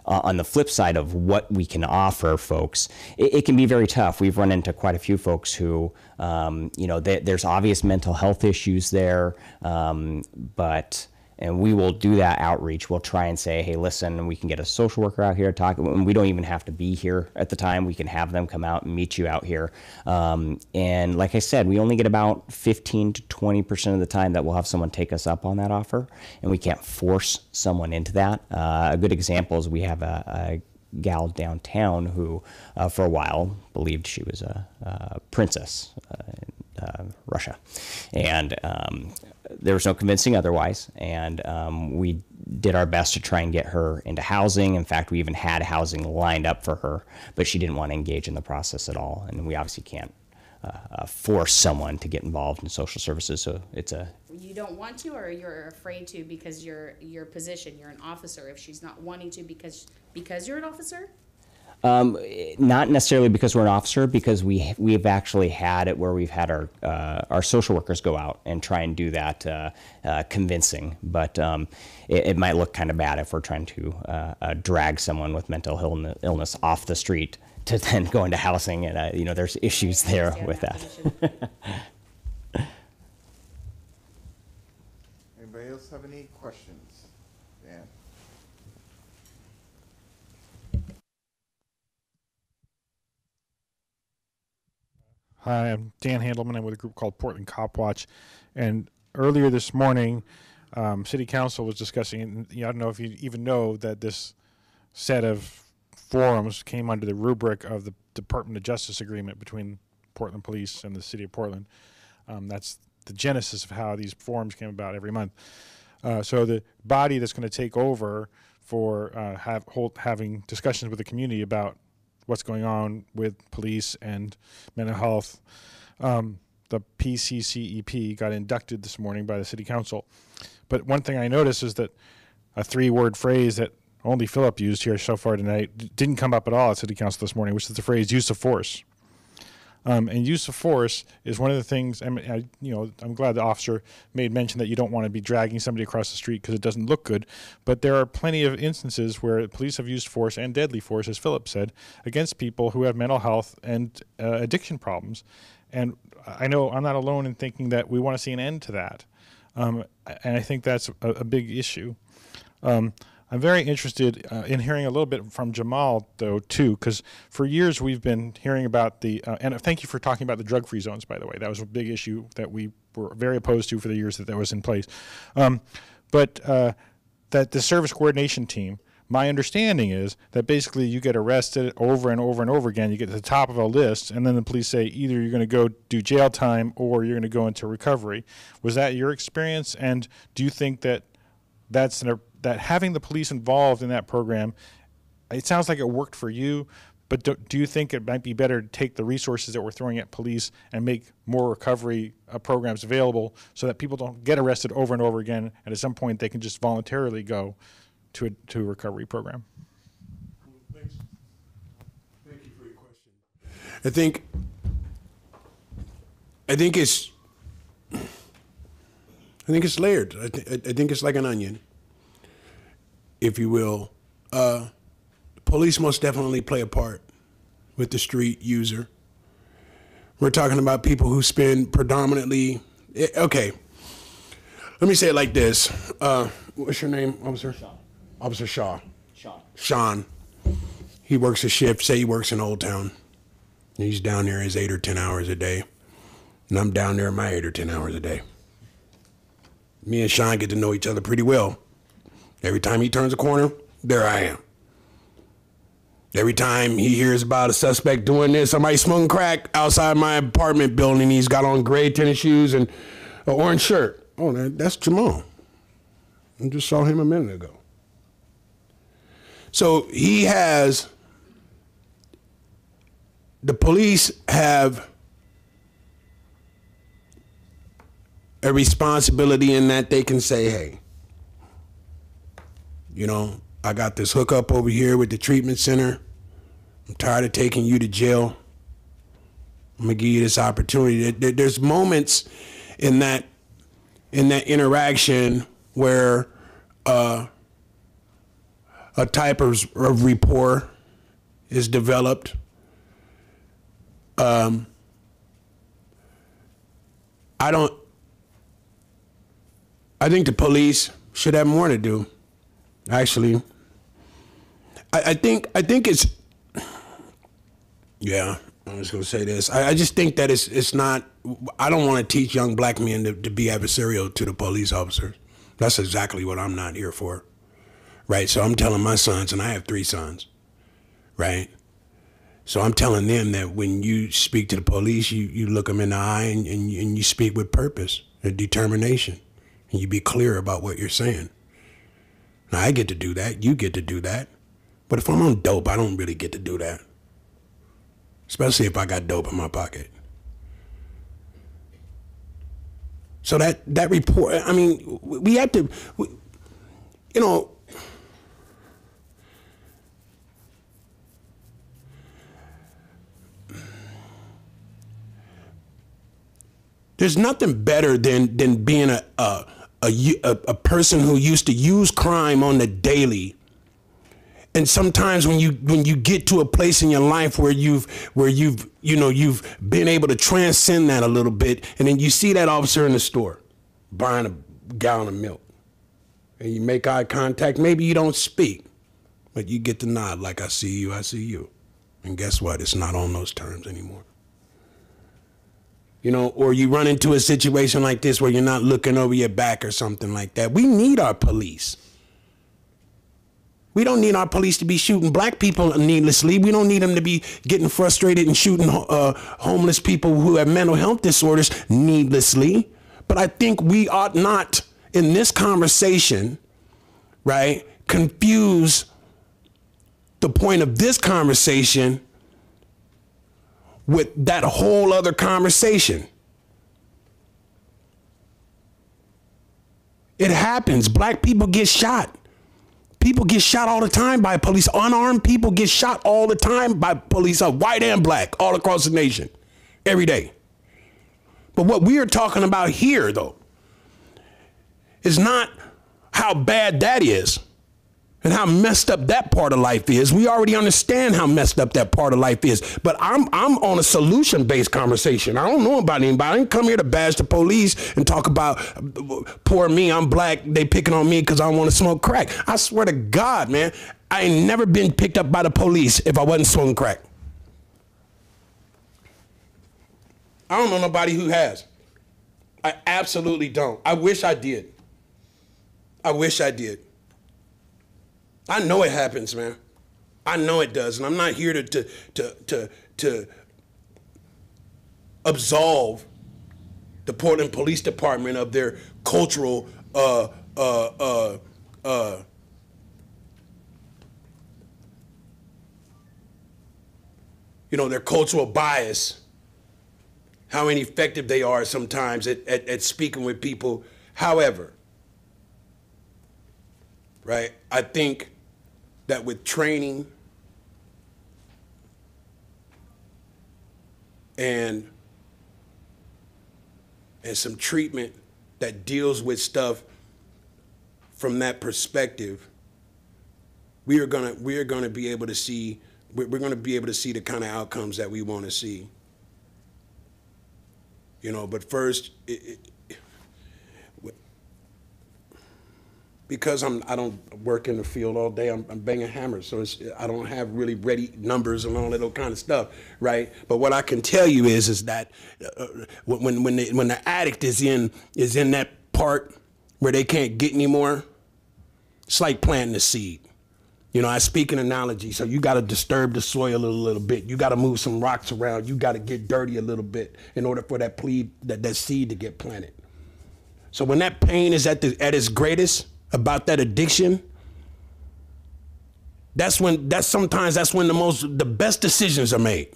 On the flip side of what we can offer folks, it can be very tough. We've run into quite a few folks who, there's obvious mental health issues there, and we will do that outreach. We'll try and say, hey, listen, we can get a social worker out here to talk. And we don't even have to be here at the time. We can have them come out and meet you out here. And like I said, we only get about 15 to 20% of the time that we'll have someone take us up on that offer. And we can't force someone into that. A good example is we have a gal downtown who, for a while, believed she was a princess in Russia. And there was no convincing otherwise, and we did our best to try and get her into housing. In fact, we even had housing lined up for her, but she didn't want to engage in the process at all, and we obviously can't force someone to get involved in social services, so it's a... You don't want to, or you're afraid to because your position, you're an officer, if she's not wanting to because you're an officer? Not necessarily because we're an officer, because we've actually had it where we've had our social workers go out and try and do that convincing. But it might look kind of bad if we're trying to drag someone with mental illness off the street to then go into housing, and there's issues there with that. Anybody else have any questions? Dan? Hi, I'm Dan Handelman. I'm with a group called Portland Cop Watch. And earlier this morning, City Council was discussing, and I don't know if you even know that this set of forums came under the rubric of the Department of Justice agreement between Portland Police and the City of Portland. That's the genesis of how these forums came about every month. So the body that's going to take over for having discussions with the community about what's going on with police and mental health. The PCCEP got inducted this morning by the City Council. But one thing I noticed is that a 3-word phrase that only Philip used here so far tonight didn't come up at all at City Council this morning, which is the phrase use of force. And use of force is one of the things, I'm glad the officer made mention that you don't want to be dragging somebody across the street because it doesn't look good. But there are plenty of instances where police have used force and deadly force, as Philip said, against people who have mental health and addiction problems. And I know I'm not alone in thinking that we want to see an end to that. And I think that's a big issue. I'm very interested in hearing a little bit from Jamal, though, too, because for years we've been hearing about the, and thank you for talking about the drug-free zones, by the way. That was a big issue that we were very opposed to for the years that was in place. But that the service coordination team, my understanding is that basically you get arrested over and over and over again. You get to the top of a list, and then the police say either you're going to go do jail time or you're going to go into recovery. Was that your experience? And do you think that that having the police involved in that program, it sounds like it worked for you, but do you think it might be better to take the resources that we're throwing at police and make more recovery programs available so that people don't get arrested over and over again, and at some point they can just voluntarily go to a recovery program? Thanks. Thank you for your question. I think it's layered. I think it's like an onion, if you will. Police most definitely play a part with the street user. We're talking about people who spend predominantly, okay, let me say it like this. What's your name, officer? Sean. Officer Shaw. Sean. Sean. He works a shift, say he works in Old Town. He's down there his 8 or 10 hours a day. And I'm down there my 8 or 10 hours a day. Me and Sean get to know each other pretty well. Every time he turns a corner, there I am. Every time he hears about a suspect doing this, somebody smoking crack outside my apartment building, he's got on gray tennis shoes and an orange shirt. Oh, that's Jamal. I just saw him a minute ago. So the police have a responsibility in that they can say, hey, you know, I got this hookup over here with the treatment center. I'm tired of taking you to jail. I'm gonna give you this opportunity. There's moments in that interaction where a type of rapport is developed. I think the police should have more to do. Actually, I think it's, yeah, I'm just gonna say this. I just think that it's not, I don't want to teach young black men to be adversarial to the police officers. That's exactly what I'm not here for, right? So I'm telling my sons, and I have 3 sons, right? So I'm telling them that when you speak to the police, you look them in the eye and you speak with purpose and determination, and you be clear about what you're saying. Now, I get to do that. You get to do that. But if I'm on dope, I don't really get to do that. Especially if I got dope in my pocket. So that report, I mean, we have to, you know, there's nothing better than being a person who used to use crime on the daily. And sometimes when you get to a place in your life where you've been able to transcend that a little bit, and then you see that officer in the store buying a gallon of milk, and you make eye contact, maybe you don't speak, but you get the nod like, I see you. And guess what? It's not on those terms anymore. You know, or you run into a situation like this where you're not looking over your back or something like that. We need our police. We don't need our police to be shooting black people needlessly. We don't need them to be getting frustrated and shooting homeless people who have mental health disorders needlessly. But I think we ought not, in this conversation, right, confuse the point of this conversation with that whole other conversation. It happens. Black people get shot. People get shot all the time by police. Unarmed people get shot all the time by police, white and black, all across the nation, every day. But what we are talking about here, though, is not how bad that is and how messed up that part of life is. We already understand how messed up that part of life is. But I'm on a solution-based conversation. I don't know about anybody. I didn't come here to bash the police and talk about, poor me, I'm black, they picking on me because I want to smoke crack. I swear to God, man, I ain't never been picked up by the police if I wasn't smoking crack. I don't know nobody who has. I absolutely don't. I wish I did. I wish I did. I know it happens, man. I know it does, and I'm not here to absolve the Portland Police Department of their cultural their cultural bias, how ineffective they are sometimes at speaking with people. However, right, I think that with training and some treatment that deals with stuff from that perspective, we are gonna be able to see the kind of outcomes that we want to see. You know, but first, because I don't work in the field all day, I'm banging hammers, so I don't have really ready numbers and all that kind of stuff, right? But what I can tell you is that when the addict is in that part where they can't get anymore, it's like planting a seed. You know, I speak in analogy, so you got to disturb the soil a little bit. You got to move some rocks around. You got to get dirty a little bit in order for that seed to get planted. So when that pain is at its greatest about that addiction, that's when the best decisions are made.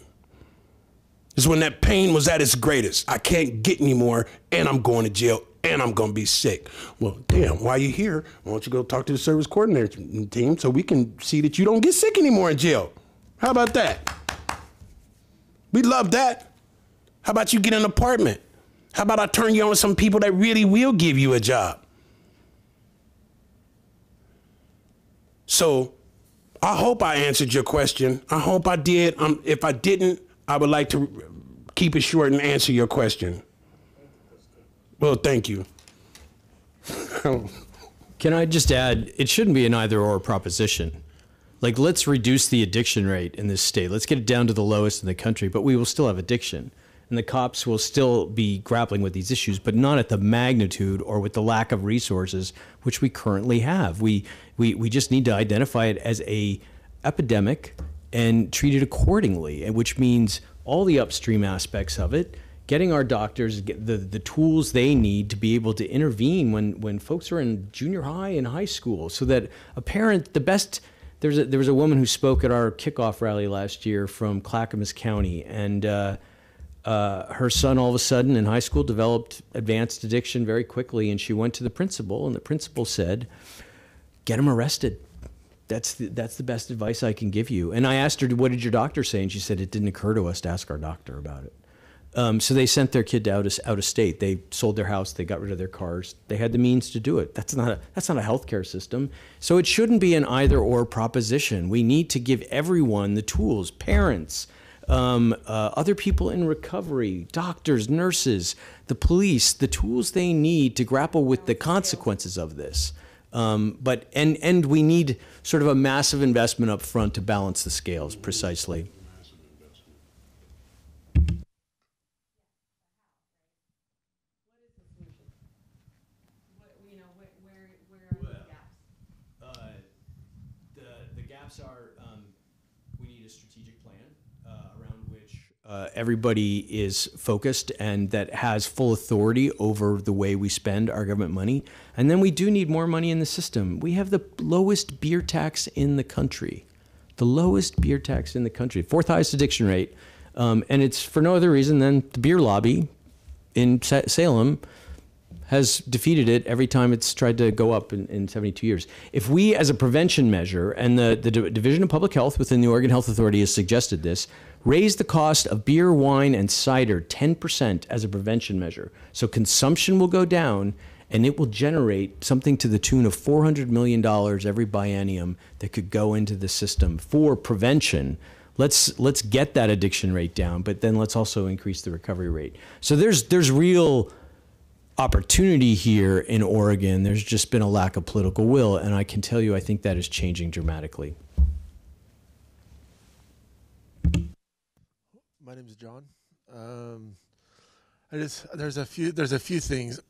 Is when that pain was at its greatest. I can't get anymore, and I'm going to jail, and I'm going to be sick. Well, damn, while you're here, why don't you go talk to the service coordinator team so we can see that you don't get sick anymore in jail? How about that? We love that. How about you get an apartment? How about I turn you on to some people that really will give you a job? So I hope I answered your question. I hope I did. If I didn't, I would like to keep it short and answer your question. Well, thank you. Can I just add, it shouldn't be an either or proposition. Like, let's reduce the addiction rate in this state. Let's get it down to the lowest in the country, but we will still have addiction. And the cops will still be grappling with these issues, but not at the magnitude or with the lack of resources which we currently have. We just need to identify it as a epidemic and treat it accordingly, and which means all the upstream aspects of it, getting our doctors the tools they need to be able to intervene when folks are in junior high and high school, so that a parent, there was a woman who spoke at our kickoff rally last year from Clackamas County, and her son all of a sudden in high school developed advanced addiction very quickly, and she went to the principal, and the principal said, get him arrested. That's the best advice I can give you. And I asked her, what did your doctor say? And she said, it didn't occur to us to ask our doctor about it. So they sent their kid out of state. They sold their house. They got rid of their cars. They had the means to do it. That's not a healthcare system. So it shouldn't be an either or proposition. We need to give everyone the tools, parents, other people in recovery, doctors, nurses, the police, the tools they need to grapple with the consequences of this. But we need sort of a massive investment up front to balance the scales, precisely. The gaps are, we need a strategic plan around which everybody is focused and that has full authority over the way we spend our government money. And then we do need more money in the system. We have the lowest beer tax in the country. The lowest beer tax in the country, fourth highest addiction rate. And it's for no other reason than the beer lobby in Salem has defeated it every time it's tried to go up in 72 years. If we, as a prevention measure, and the Division of Public Health within the Oregon Health Authority has suggested this, raise the cost of beer, wine, and cider 10% as a prevention measure. So consumption will go down, and it will generate something to the tune of $400 million every biennium that could go into the system for prevention. Let's get that addiction rate down, but then let's also increase the recovery rate. So there's real opportunity here in Oregon. There's just been a lack of political will, and I can tell you I think that is changing dramatically. My name is John. There's a few things.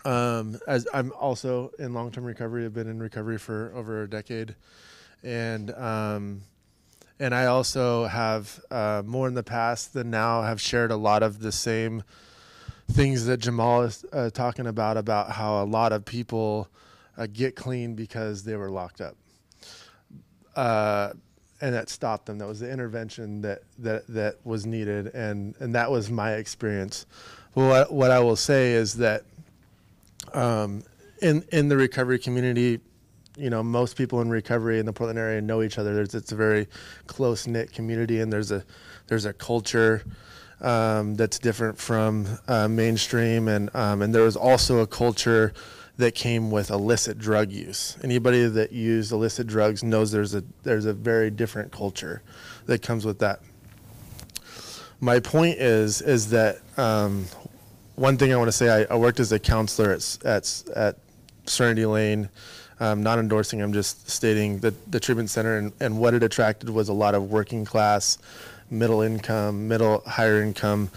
As I'm also in long-term recovery, I've been in recovery for over a decade, and I also have more in the past than now have shared a lot of the same things that Jamal is talking about how a lot of people get clean because they were locked up, and that stopped them. That was the intervention that was needed, and that was my experience. What I will say is that in the recovery community, you know, most people in recovery in the Portland area know each other. It's a very close-knit community, and there's a culture that's different from mainstream, and there was also a culture that came with illicit drug use. Anybody that used illicit drugs knows there's a very different culture that comes with that. My point is that one thing I want to say, I worked as a counselor at Serenity Lane. Not endorsing, I'm just stating that the treatment center and what it attracted was a lot of working class, higher income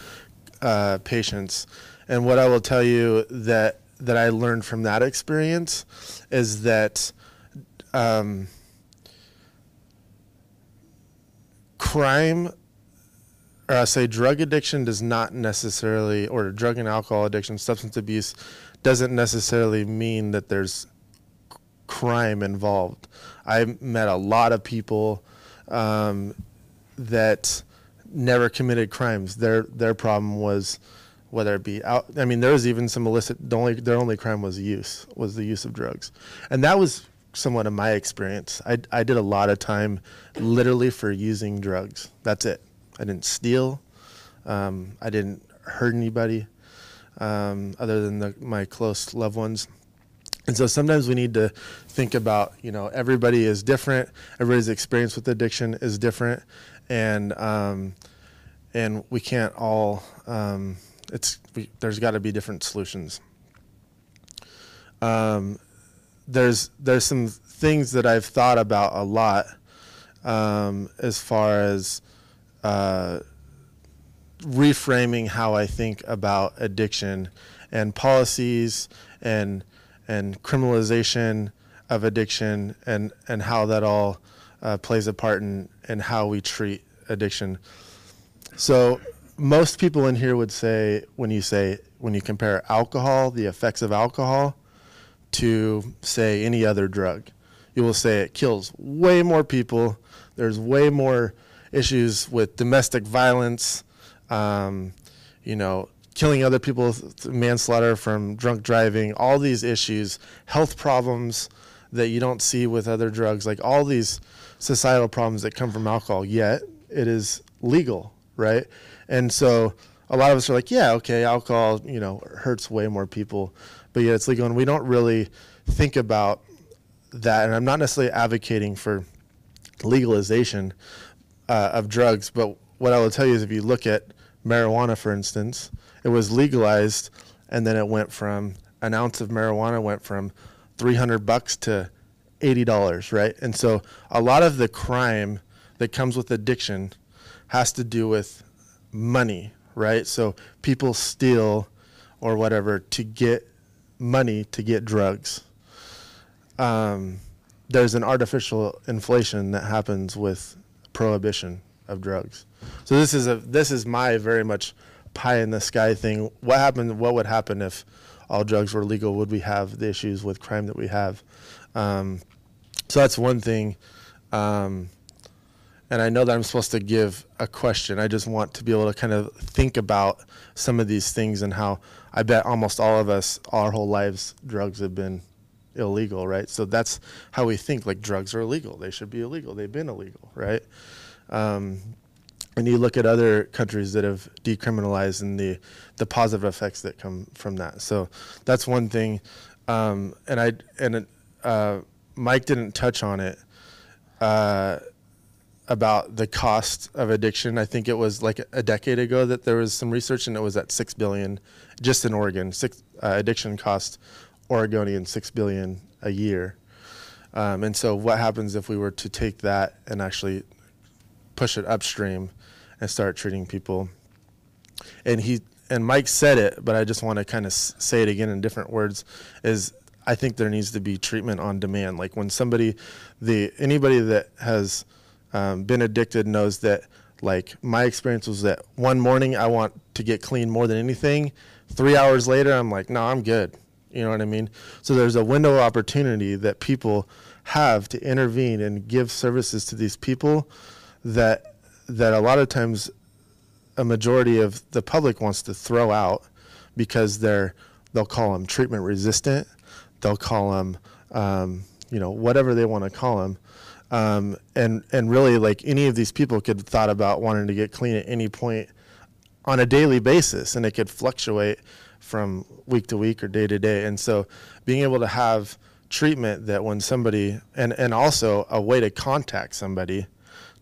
patients. And what I will tell you that I learned from that experience is that crime, or I'll say drug addiction does not necessarily, or drug and alcohol addiction, substance abuse, doesn't necessarily mean that there's crime involved. I met a lot of people that never committed crimes. Their problem was, whether it be out, I mean, there was even some illicit, their only crime was the use of drugs. And that was somewhat of my experience. I did a lot of time literally for using drugs. That's it. I didn't steal. I didn't hurt anybody other than my close loved ones. And so sometimes we need to think about, everybody is different. Everybody's experience with addiction is different. And we can't all, there's got to be different solutions. There's some things that I've thought about a lot as far as reframing how I think about addiction and policies and criminalization of addiction and how that all plays a part in how we treat addiction. So most people in here would say, when you compare alcohol, the effects of alcohol, to say any other drug, you will say it kills way more people. There's way more issues with domestic violence, killing other people, manslaughter from drunk driving, all these issues, health problems that you don't see with other drugs, like all these societal problems that come from alcohol, yet it is legal, right? And so a lot of us are like, yeah, okay, alcohol, hurts way more people, but yet it's legal. And we don't really think about that. And I'm not necessarily advocating for legalization of drugs, but what I will tell you is if you look at marijuana, for instance, it was legalized, and then it went from an ounce of marijuana went from $300 to $80, right? And so a lot of the crime that comes with addiction has to do with money, right? So people steal or whatever to get money to get drugs. There's an artificial inflation that happens with prohibition of drugs. So this is my very much pie in the sky thing. What would happen if all drugs were legal? Would we have the issues with crime that we have? So that's one thing. And I know that I'm supposed to give a question. I just want to be able to kind of think about some of these things and how I bet almost all of us, our whole lives, drugs have been illegal, right? So that's how we think, like drugs are illegal. They should be illegal. They've been illegal, right? And you look at other countries that have decriminalized and the positive effects that come from that. So that's one thing. Mike didn't touch on it about the cost of addiction. I think it was like a decade ago that there was some research, and it was at $6 billion just in Oregon. Addiction cost Oregonian $6 billion a year. And so what happens if we were to take that and actually push it upstream and start treating people? And Mike said it, but I just want to kind of say it again in different words, is I think there needs to be treatment on demand. Like when anybody that has been addicted knows that, like, my experience was that one morning I want to get clean more than anything. 3 hours later, I'm like, no, I'm good. You know what I mean? So there's a window of opportunity that people have to intervene and give services to these people that a lot of times a majority of the public wants to throw out because they'll call them treatment resistant. They'll call them, whatever they want to call them. And really, like, any of these people could have thought about wanting to get clean at any point on a daily basis, and it could fluctuate from week to week or day to day. And so being able to have treatment that when somebody, and also a way to contact somebody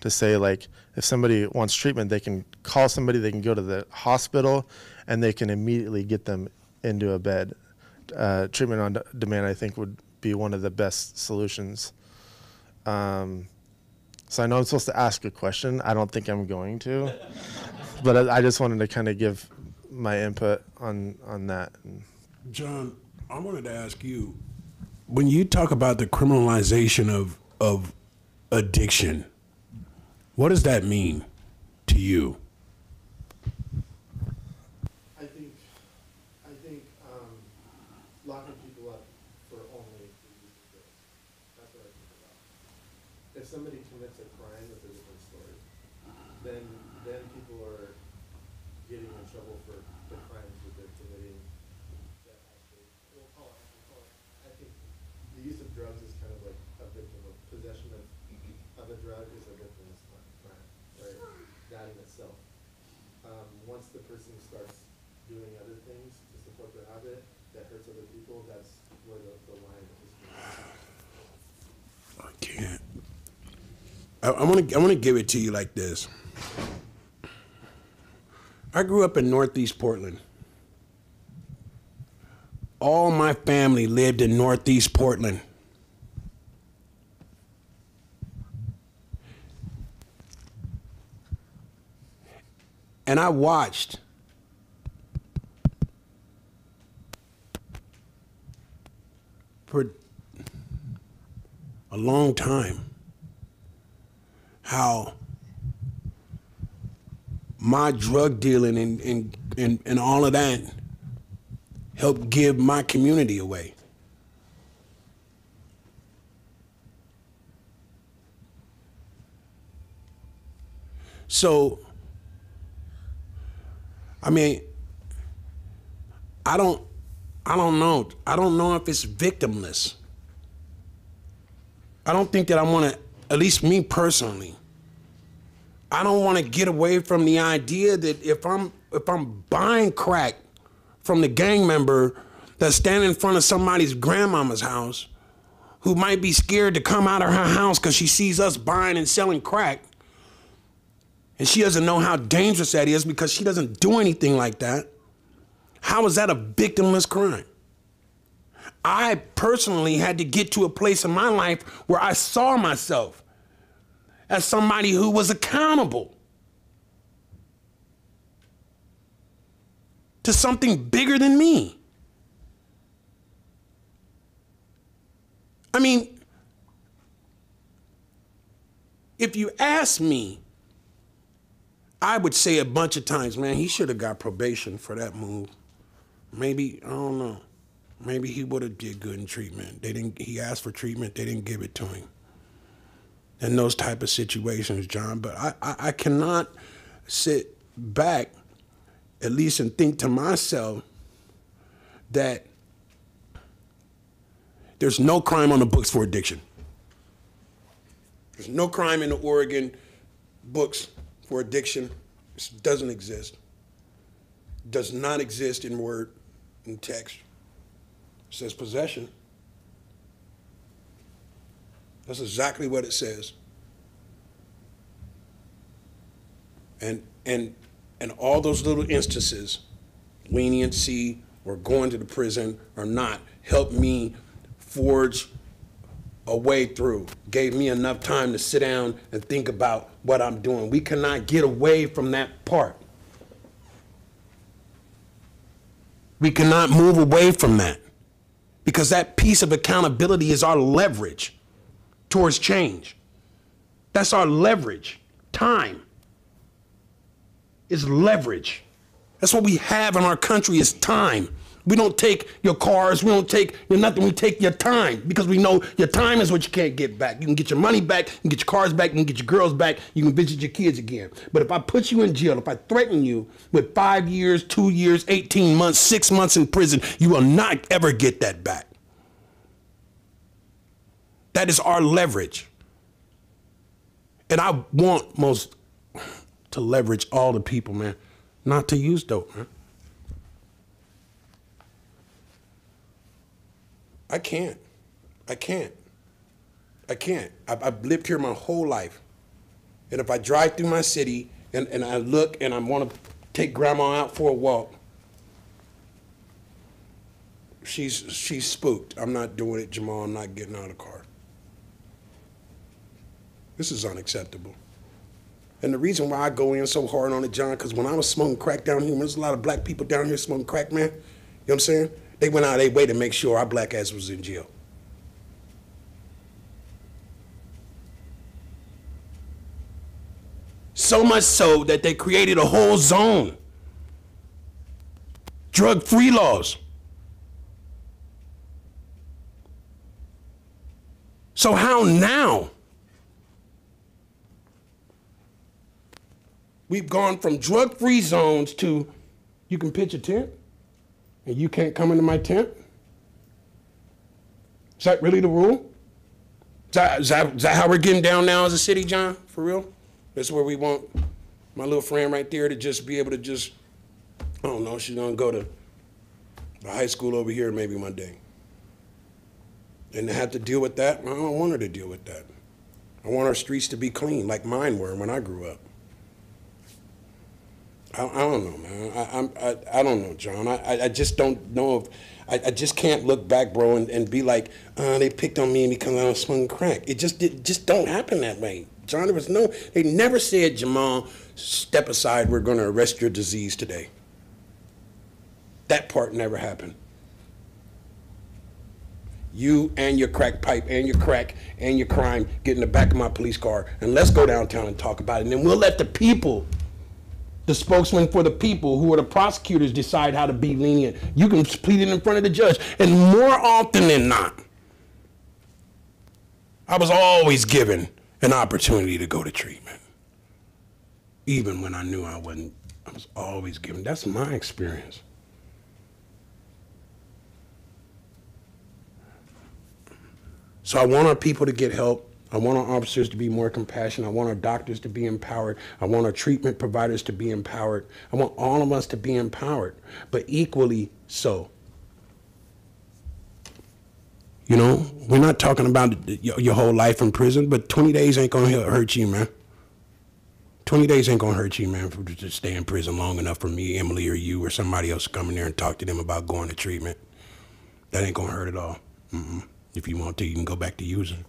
to say, like, if somebody wants treatment, they can call somebody, they can go to the hospital, and they can immediately get them into a bed treatment on demand, I think, would be one of the best solutions. So I know I'm supposed to ask a question. I don't think I'm going to, but I just wanted to kind of give my input on that. John, I wanted to ask you, when you talk about the criminalization of addiction, what does that mean to you? I think locking people up for only the use of drugs. That's what I think about. If somebody commits a crime, that's a different story. Then people are getting in trouble for the crimes that they're committing. That actually, we'll call it. I think the use of drugs is kind of like a victim of possession of a drug is a victimless crime, right? That in itself. Once the person starts doing other things to support their habit that hurts other people, that's where the line is. I can't. I want to give it to you like this. I grew up in Northeast Portland. All my family lived in Northeast Portland. And I watched for a long time how my drug dealing and all of that helped give my community away. So, I mean, I don't know. I don't know if it's victimless. I don't think that I want to, at least me personally, I don't want to get away from the idea that if I'm buying crack from the gang member that's standing in front of somebody's grandmama's house who might be scared to come out of her house because she sees us buying and selling crack, and she doesn't know how dangerous that is because she doesn't do anything like that, how is that a victimless crime? I personally had to get to a place in my life where I saw myself as somebody who was accountable to something bigger than me. I mean, if you ask me, I would say a bunch of times, man, he should have got probation for that move. Maybe, I don't know. Maybe he would have did good in treatment. He asked for treatment, they didn't give it to him. In those type of situations, John, but I cannot sit back, at least, and think to myself that there's no crime on the books for addiction. There's no crime in the Oregon books for addiction. It doesn't exist. Does not exist in word and text. It says possession. That's exactly what it says. And all those little instances, leniency or going to the prison or not, helped me forge a way through, gave me enough time to sit down and think about what I'm doing. We cannot get away from that part. We cannot move away from that because that piece of accountability is our leverage towards change. That's our leverage. Time is leverage. That's what we have in our country is time. We don't take your cars, we don't take your nothing, we take your time because we know your time is what you can't get back. You can get your money back, you can get your cars back, you can get your girls back, you can visit your kids again. But if I put you in jail, if I threaten you with 5 years, 2 years, 18 months, 6 months in prison, you will not ever get that back. That is our leverage. And I want most to leverage all the people, man, not to use dope, man. I can't. I've lived here my whole life. And if I drive through my city and I look and I want to take grandma out for a walk, She's spooked. I'm not doing it, Jamal. I'm not getting out of the car. This is unacceptable. And the reason why I go in so hard on it, John, because when I was smoking crack down here, there's a lot of black people down here smoking crack, man. You know what I'm saying? They went out of their way to make sure our black ass was in jail. So much so that they created a whole zone. Drug-free laws. So how now? We've gone from drug-free zones to you can pitch a tent and you can't come into my tent? Is that really the rule? Is that how we're getting down now as a city, John? For real? That's where we want my little friend right there to just be able to just, I don't know, she's gonna go to the high school over here maybe one day. And to have to deal with that, I don't want her to deal with that. I want our streets to be clean like mine were when I grew up. I don't know, man. I don't know, John. I just don't know if, I just can't look back, bro, and be like, they picked on me because I was smoking crack. It just don't happen that way. John, they never said, Jamal, step aside, we're gonna arrest your disease today. That part never happened. You and your crack pipe and your crack and your crime get in the back of my police car and let's go downtown and talk about it. And then we'll let the people, the spokesman for the people who are the prosecutors, decide how to be lenient. You can plead it in front of the judge. And more often than not, I was always given an opportunity to go to treatment. Even when I knew I wasn't, I was always given. That's my experience. So I want our people to get help. I want our officers to be more compassionate. I want our doctors to be empowered. I want our treatment providers to be empowered. I want all of us to be empowered, but equally so. You know, we're not talking about your whole life in prison, but 20 days ain't gonna hurt you, man. 20 days ain't gonna hurt you, man, for to stay in prison long enough for me, Emily, or you, or somebody else to come in there and talk to them about going to treatment. That ain't gonna hurt at all. If you want to, you can go back to using.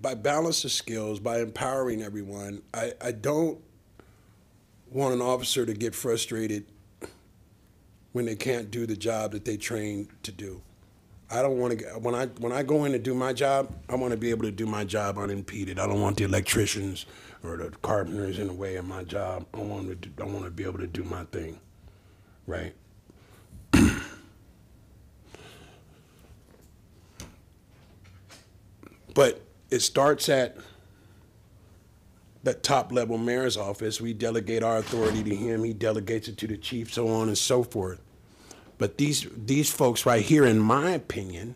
by balance of skills, by empowering everyone, I don't want an officer to get frustrated when they can't do the job that they trained to do. I don't want to, when I go in to do my job, I want to be able to do my job unimpeded. I don't want the electricians or the carpenters in the way of my job. I want to be able to do my thing, right? But it starts at that top level mayor's office. We delegate our authority to him. He delegates it to the chief, so on and so forth. But these folks right here, in my opinion,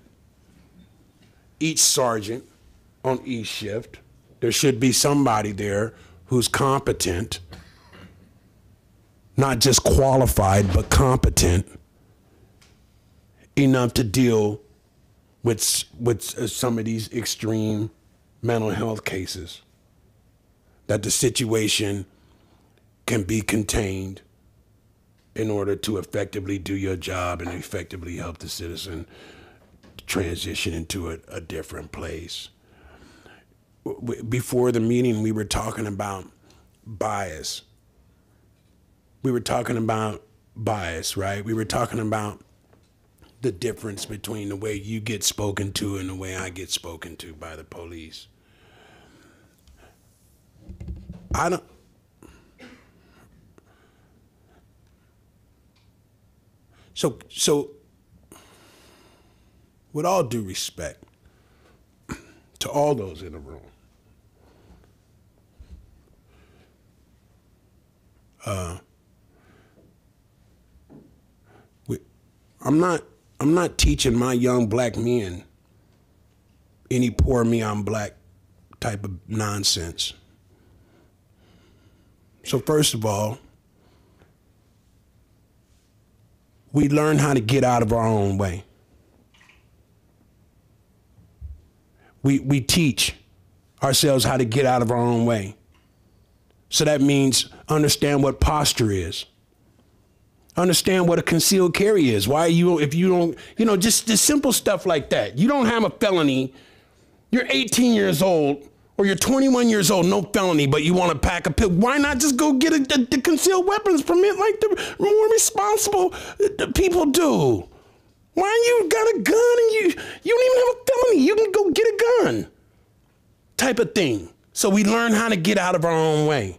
each sergeant on each shift, there should be somebody there who's competent, not just qualified, but competent enough to deal with some of these extreme mental health cases, that the situation can be contained in order to effectively do your job and effectively help the citizen transition into a different place. Before the meeting, we were talking about bias. We were talking about bias, right? We were talking about the difference between the way you get spoken to and the way I get spoken to by the police. So with all due respect to all those in the room, I'm not teaching my young black men any poor me, I'm black type of nonsense. So first of all, we learn how to get out of our own way. We teach ourselves how to get out of our own way. So that means understand what posture is. Understand what a concealed carry is. Why you, if you don't, just the simple stuff like that. You don't have a felony, you're 18 years old, or you're 21 years old, no felony, but you want to pack a pill. Why not just go get a concealed weapons permit like the more responsible people do? Why you got a gun and you don't even have a felony? You can go get a gun type of thing. So we learn how to get out of our own way.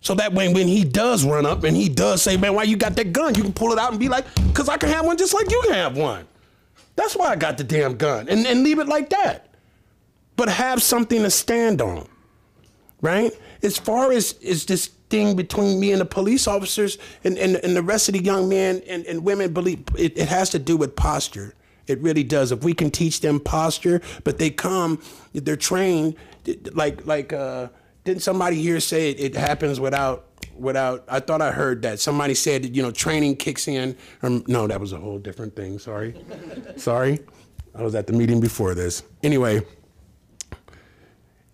So that way, when he does run up and he does say, man, why you got that gun? You can pull it out and be like, because I can have one just like you can have one. That's why I got the damn gun. And leave it like that. But have something to stand on, right? As far as this thing between me and the police officers and the rest of the young men and women, believe it has to do with posture. It really does. If we can teach them posture, but they're trained, didn't somebody here say it happens without, I thought I heard that. Somebody said, training kicks in. No, that was a whole different thing, sorry. Sorry, I was at the meeting before this. Anyway,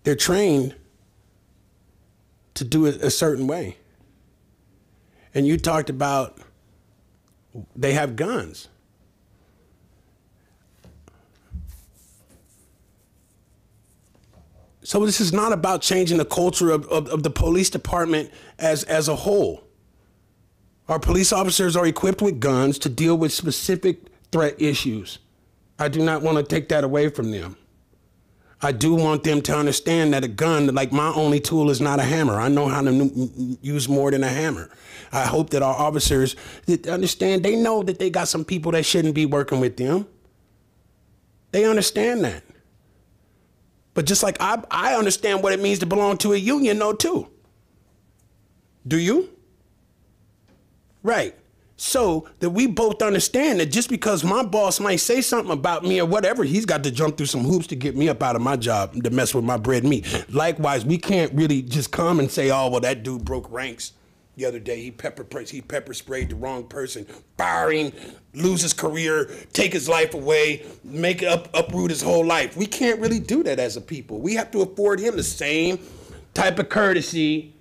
they're trained to do it a certain way. And you talked about they have guns. So this is not about changing the culture of the police department as a whole. Our police officers are equipped with guns to deal with specific threat issues. I do not want to take that away from them. I do want them to understand that a gun, like my only tool, is not a hammer. I know how to use more than a hammer. I hope that our officers understand, they know that they got some people that shouldn't be working with them. They understand that. But just like I understand what it means to belong to a union, though, too. Do you? Right. So that we both understand that just because my boss might say something about me or whatever, he's got to jump through some hoops to get me up out of my job to mess with my bread and meat. Likewise, we can't really just come and say, oh, well, that dude broke ranks the other day. He pepper sprayed the wrong person, firing, lose his career, take his life away, uproot his whole life. We can't really do that as a people. We have to afford him the same type of courtesy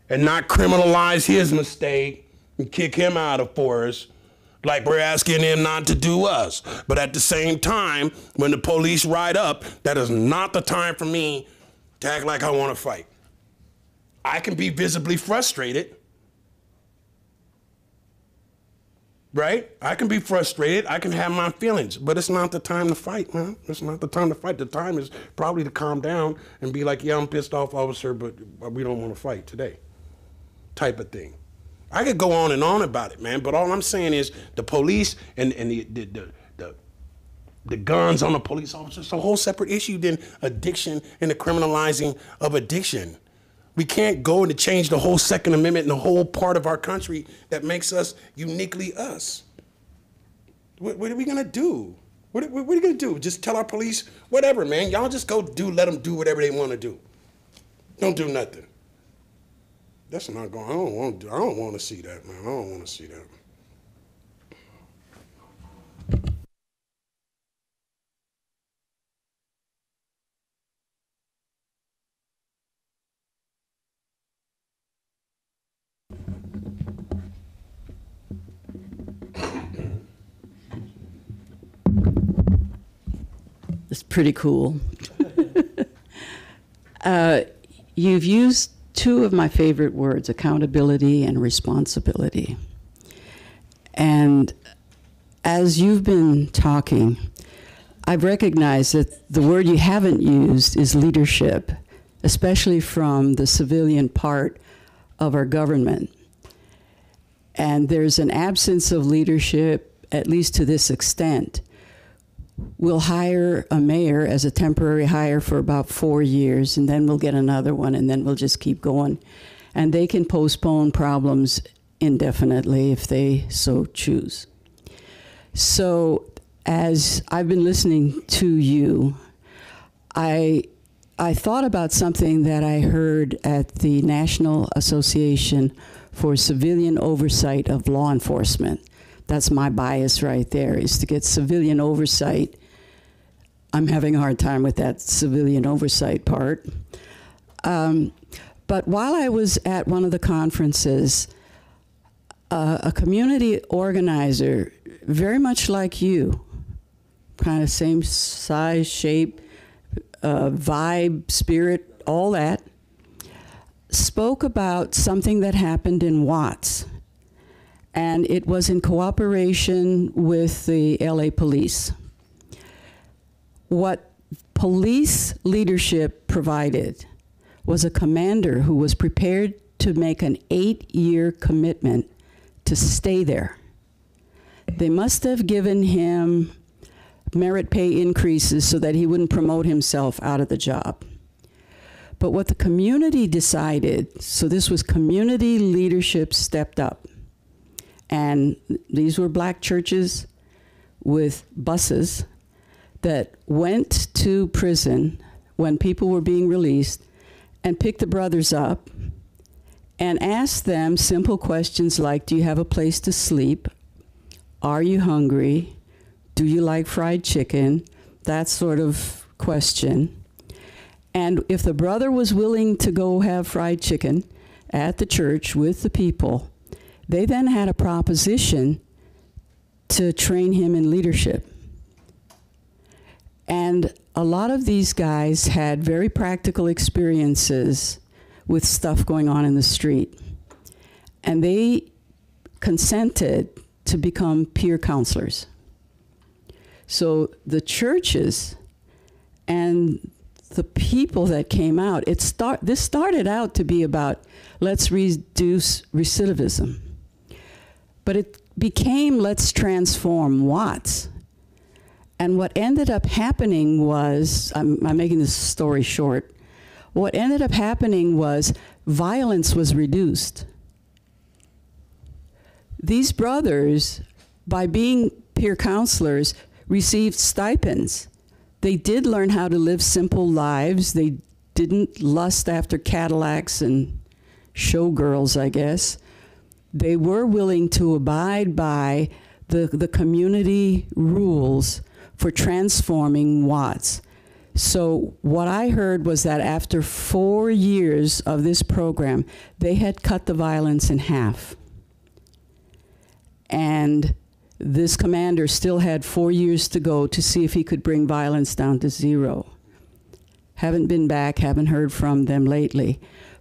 and not criminalize his mistake and kick him out of force like we're asking them not to do us. But at the same time, when the police ride up, that is not the time for me to act like I want to fight. I can be visibly frustrated, right? I can be frustrated. I can have my feelings, but it's not the time to fight, man. It's not the time to fight. The time is probably to calm down and be like, yeah, I'm pissed off, officer, but we don't want to fight today, type of thing. I could go on and on about it, man, but all I'm saying is the police and the guns on the police officers, it's a whole separate issue than addiction and the criminalizing of addiction. We can't go and change the whole Second Amendment and the whole part of our country that makes us uniquely us. What are we gonna do? What are we gonna do? Just tell our police, whatever, man, y'all just go let them do whatever they wanna do. Don't do nothing. That's not going, I don't want to see that, man. I don't want to see that. It's pretty cool. You've used two of my favorite words, accountability and responsibility. And as you've been talking, I've recognized that the word you haven't used is leadership, especially from the civilian part of our government. And there's an absence of leadership, at least to this extent. We'll hire a mayor as a temporary hire for about 4 years, and then we'll get another one, and then we'll just keep going. And they can postpone problems indefinitely if they so choose. So as I've been listening to you, I thought about something that I heard at the National Association for Civilian Oversight of Law Enforcement. That's my bias right there, is to get civilian oversight. I'm having a hard time with that civilian oversight part. But while I was at one of the conferences, a community organizer, very much like you, kind of same size, shape, vibe, spirit, all that, spoke about something that happened in Watts. And it was in cooperation with the LA police. What police leadership provided was a commander who was prepared to make an 8-year commitment to stay there. They must have given him merit pay increases so that he wouldn't promote himself out of the job. But what the community decided, so this was community leadership stepped up. And these were black churches with buses that went to prison when people were being released and picked the brothers up and asked them simple questions like, do you have a place to sleep? Are you hungry? Do you like fried chicken? That sort of question. And if the brother was willing to go have fried chicken at the church with the people, they then had a proposition to train him in leadership. And a lot of these guys had very practical experiences with stuff going on in the street. And they consented to become peer counselors. So the churches and the people that came out, this started out to be about, let's reduce recidivism. But it became, let's transform Watts. And what ended up happening was, I'm making this story short, what ended up happening was violence was reduced. These brothers, by being peer counselors, received stipends. They did learn how to live simple lives. They didn't lust after Cadillacs and showgirls, I guess. They were willing to abide by the community rules for transforming Watts. So what I heard was that after 4 years of this program, they had cut the violence in half. And this commander still had 4 years to go to see if he could bring violence down to zero. Haven't been back, haven't heard from them lately.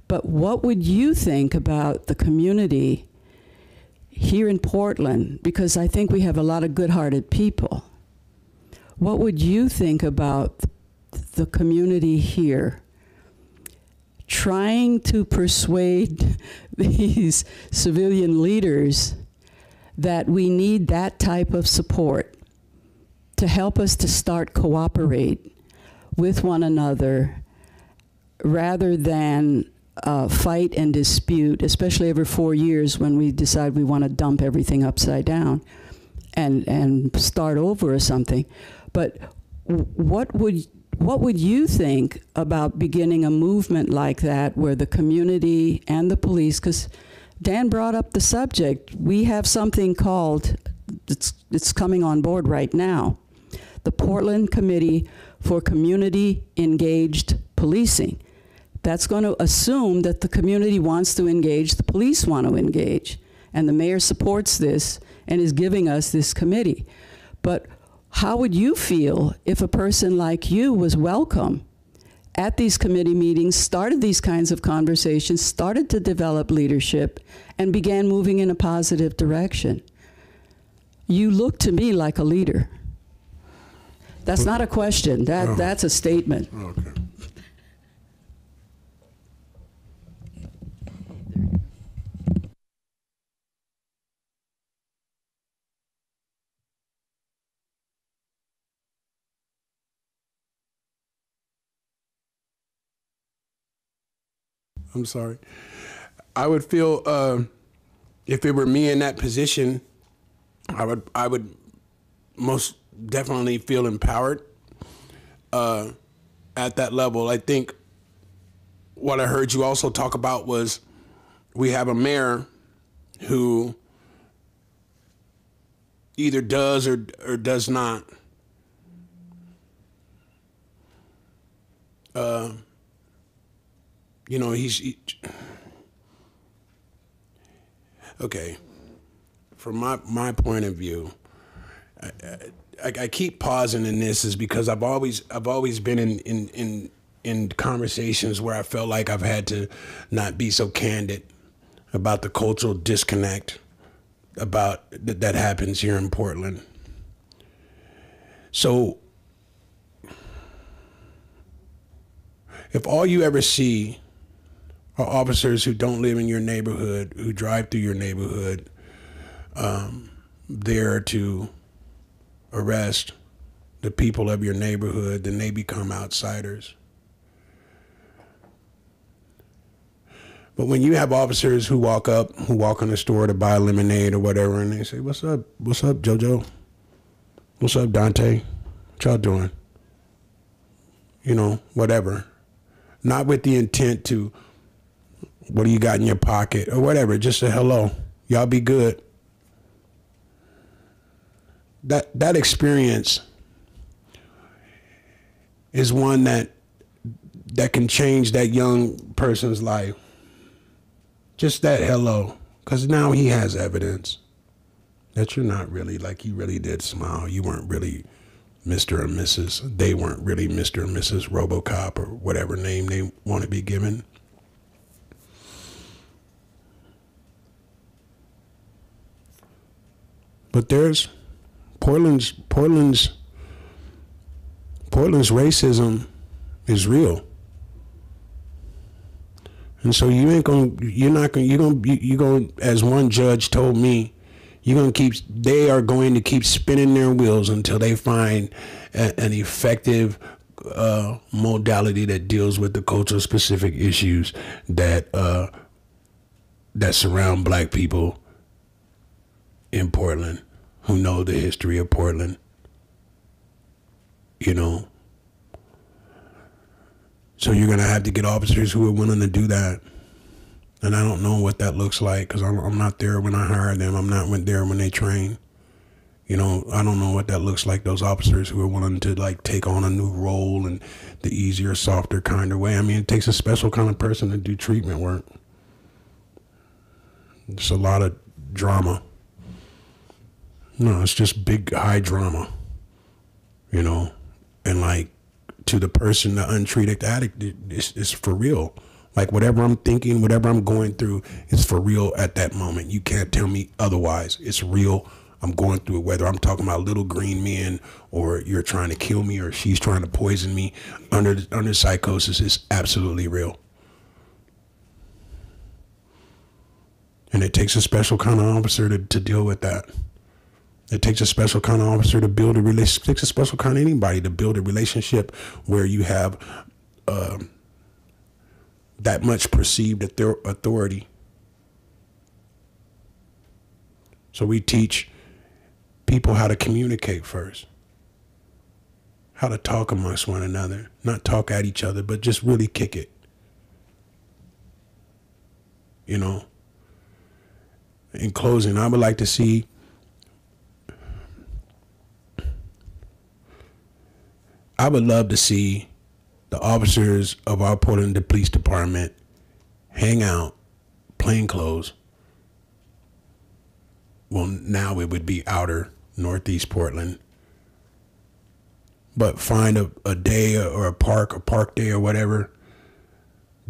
But what would you think about the community here in Portland? Because I think we have a lot of good-hearted people. What would you think about the community here trying to persuade these civilian leaders that we need that type of support to help us to start cooperate with one another rather than fight and dispute, especially every 4 years when we decide we want to dump everything upside down and start over or something. But what would you think about beginning a movement like that where the community and the police, because Dan brought up the subject, we have something called, it's coming on board right now, the Portland Committee for Community Engaged Policing. That's going to assume that the community wants to engage, the police want to engage, and the mayor supports this and is giving us this committee. But how would you feel if a person like you was welcome at these committee meetings, started these kinds of conversations, started to develop leadership, and began moving in a positive direction? You look to me like a leader. That's not a question. That's a statement. Okay. I'm sorry. I would feel if it were me in that position, I would most definitely feel empowered at that level. I think what I heard you also talk about was we have a mayor who either does or does not you know, okay. From my point of view, I keep pausing in this is because I've always been in conversations where I felt like I've had to not be so candid about the cultural disconnect about that happens here in Portland. So if all you ever see are officers who don't live in your neighborhood, who drive through your neighborhood, there to arrest the people of your neighborhood, then they become outsiders. But when you have officers who walk in the store to buy lemonade or whatever, and they say, what's up, JoJo? What's up, Dante? What y'all doing? You know, whatever. Not with the intent to, what do you got in your pocket or whatever, just say hello. Y'all be good. That experience is one that can change that young person's life. Just that hello, because now he has evidence that you're not really, like, you really did smile. You weren't really Mr. or Mrs. They weren't really Mr. or Mrs. RoboCop or whatever name they want to be given. But there's Portland's racism is real. And so you're going, as one judge told me, they are going to keep spinning their wheels until they find an effective modality that deals with the cultural specific issues that surround black people in Portland, who know the history of Portland, you know. So you're gonna have to get officers who are willing to do that. And I don't know what that looks like because I'm not there when I hire them. I'm not there when they train. You know, I don't know what that looks like, those officers who are willing to, like, take on a new role in the easier, softer kind of way. I mean, it takes a special kind of person to do treatment work. It's a lot of drama. No, it's just big, high drama, you know? And like, to the person, the untreated addict, it's for real. Like, whatever I'm thinking, whatever I'm going through, it's for real at that moment. You can't tell me otherwise. It's real. I'm going through it, whether I'm talking about little green men or you're trying to kill me or she's trying to poison me. Under psychosis, it's absolutely real. And it takes a special kind of officer to deal with that. It takes a special kind of officer to build a relationship. It takes a special kind of anybody to build a relationship where you have that much perceived authority. So we teach people how to communicate first, how to talk amongst one another, not talk at each other, but just really kick it. You know, in closing, I would like to see I would love to see the officers of our Portland Police Department hang out, plain clothes. Well, now it would be outer Northeast Portland. But find a day or a park day or whatever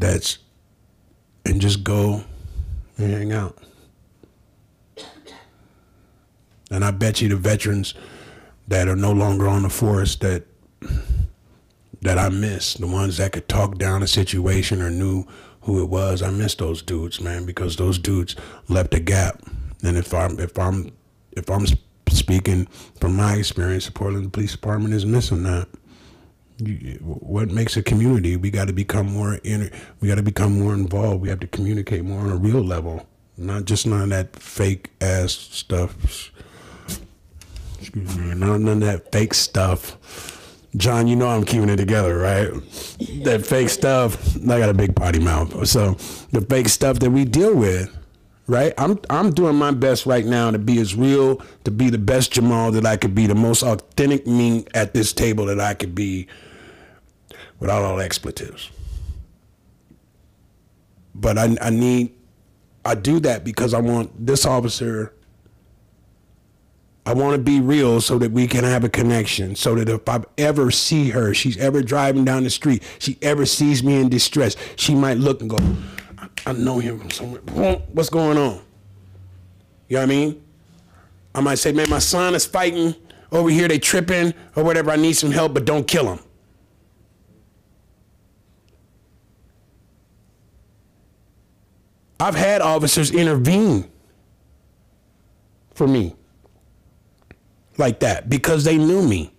and just go and hang out. And I bet you the veterans that are no longer on the force that I miss, the ones that could talk down a situation or knew who it was, I miss those dudes, man, because those dudes left a gap. And if I'm speaking from my experience, the Portland Police Department is missing that. What makes a community? We got to become more involved. We have to communicate more on a real level, not just none of that fake ass stuff. Excuse me, none of that fake stuff. John, you know I'm keeping it together, right? That fake stuff. I got a big potty mouth, so the fake stuff that we deal with. Right, I'm doing my best right now to be as real, to be the best Jamal that I could be, the most authentic me at this table that I could be, without all expletives. But I do that because I want this officer. I want to be real so that we can have a connection. So that if I ever see her, she's ever driving down the street, she ever sees me in distress, she might look and go, I know him from somewhere. What's going on? You know what I mean? I might say, man, my son is fighting over here. They tripping or whatever. I need some help, but don't kill him. I've had officers intervene for me like that because they knew me.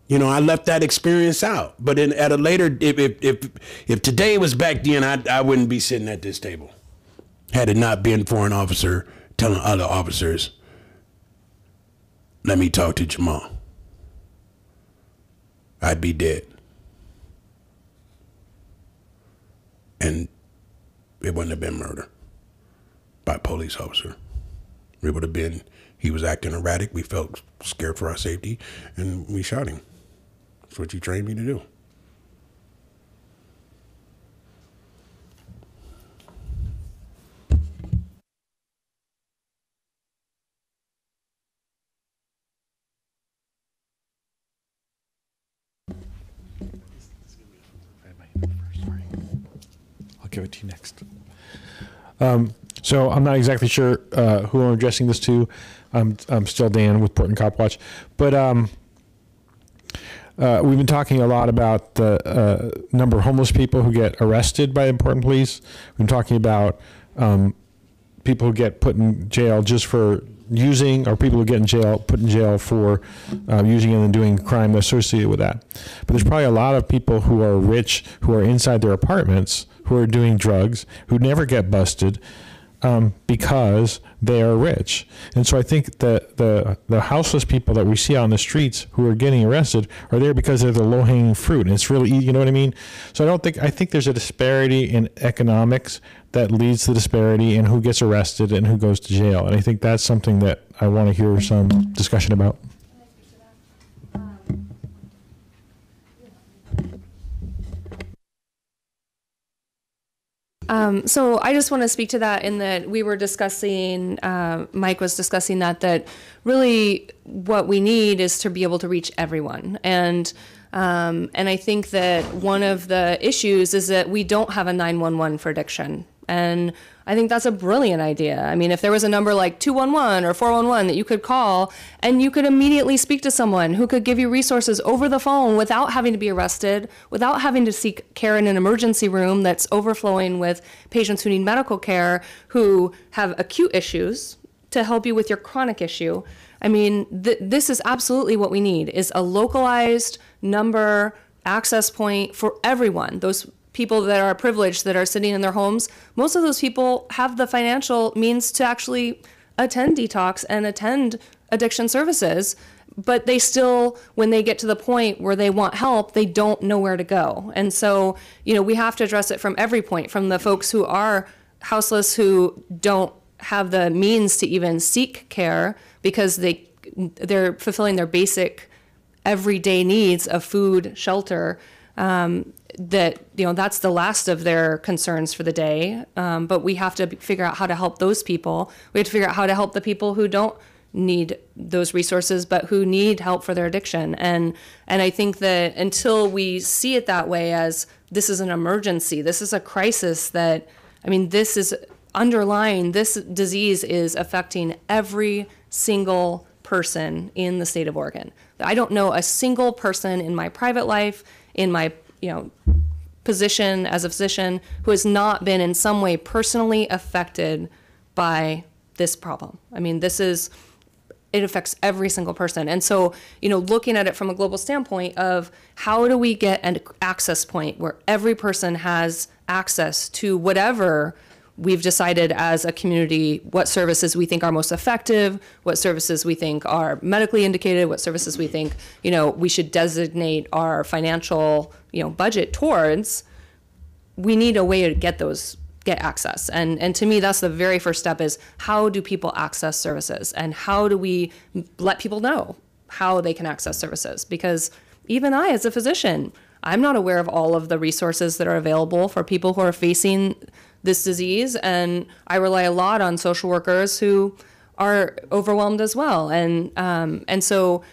You know, I left that experience out. But at a later, if today was back then, I wouldn't be sitting at this table. Had it not been for an officer telling other officers, let me talk to Jamal, I'd be dead. And it wouldn't have been murder by a police officer. It would have been, he was acting erratic. We felt scared for our safety, and we shot him. That's what you trained me to do. I'll give it to you next. So I'm not exactly sure who I'm addressing this to. I'm still Dan with Portland Cop Watch, but we've been talking a lot about the number of homeless people who get arrested by the Portland police. We've been talking about people who get put in jail just for using, or people who get put in jail for using and then doing crime associated with that. But there's probably a lot of people who are rich, who are inside their apartments, who are doing drugs, who never get busted because they are rich. And so I think that the houseless people that we see out on the streets who are getting arrested are there because they're the low-hanging fruit. And it's really easy, you know what I mean? So I think there's a disparity in economics that leads to the disparity in who gets arrested and who goes to jail. And I think that's something that I want to hear some discussion about. So I just want to speak to that in that we were discussing, Mike was discussing that really what we need is to be able to reach everyone. And I think that one of the issues is that we don't have a 911 for addiction. And I think that's a brilliant idea. I mean, if there was a number like 211 or 411 that you could call and you could immediately speak to someone who could give you resources over the phone without having to be arrested, without having to seek care in an emergency room that's overflowing with patients who need medical care, who have acute issues, to help you with your chronic issue. I mean, this is absolutely what we need, is a localized number, access point for everyone. Those people that are privileged, that are sitting in their homes, most of those people have the financial means to actually attend detox and attend addiction services, but they still, when they get to the point where they want help, they don't know where to go. And so, we have to address it from every point, from the folks who are houseless, who don't have the means to even seek care because they're fulfilling their basic everyday needs of food, shelter, that's the last of their concerns for the day. But we have to figure out how to help those people. We have to figure out how to help the people who don't need those resources, but who need help for their addiction. And I think that until we see it that way, as this is an emergency, this is a crisis this is underlying, this disease is affecting every single person in the state of Oregon. I don't know a single person in my private life, in my position as a physician, who has not been in some way personally affected by this problem. I mean, it affects every single person. And so, looking at it from a global standpoint of how do we get an access point where every person has access to whatever we've decided as a community, what services we think are most effective, what services we think are medically indicated, what services we think, we should designate our financial, budget towards. We need a way to get access. And to me, that's the very first step, is how do people access services, and how do we let people know how they can access services? Because even I, as a physician, I'm not aware of all of the resources that are available for people who are facing this disease, and I rely a lot on social workers who are overwhelmed as well. And so,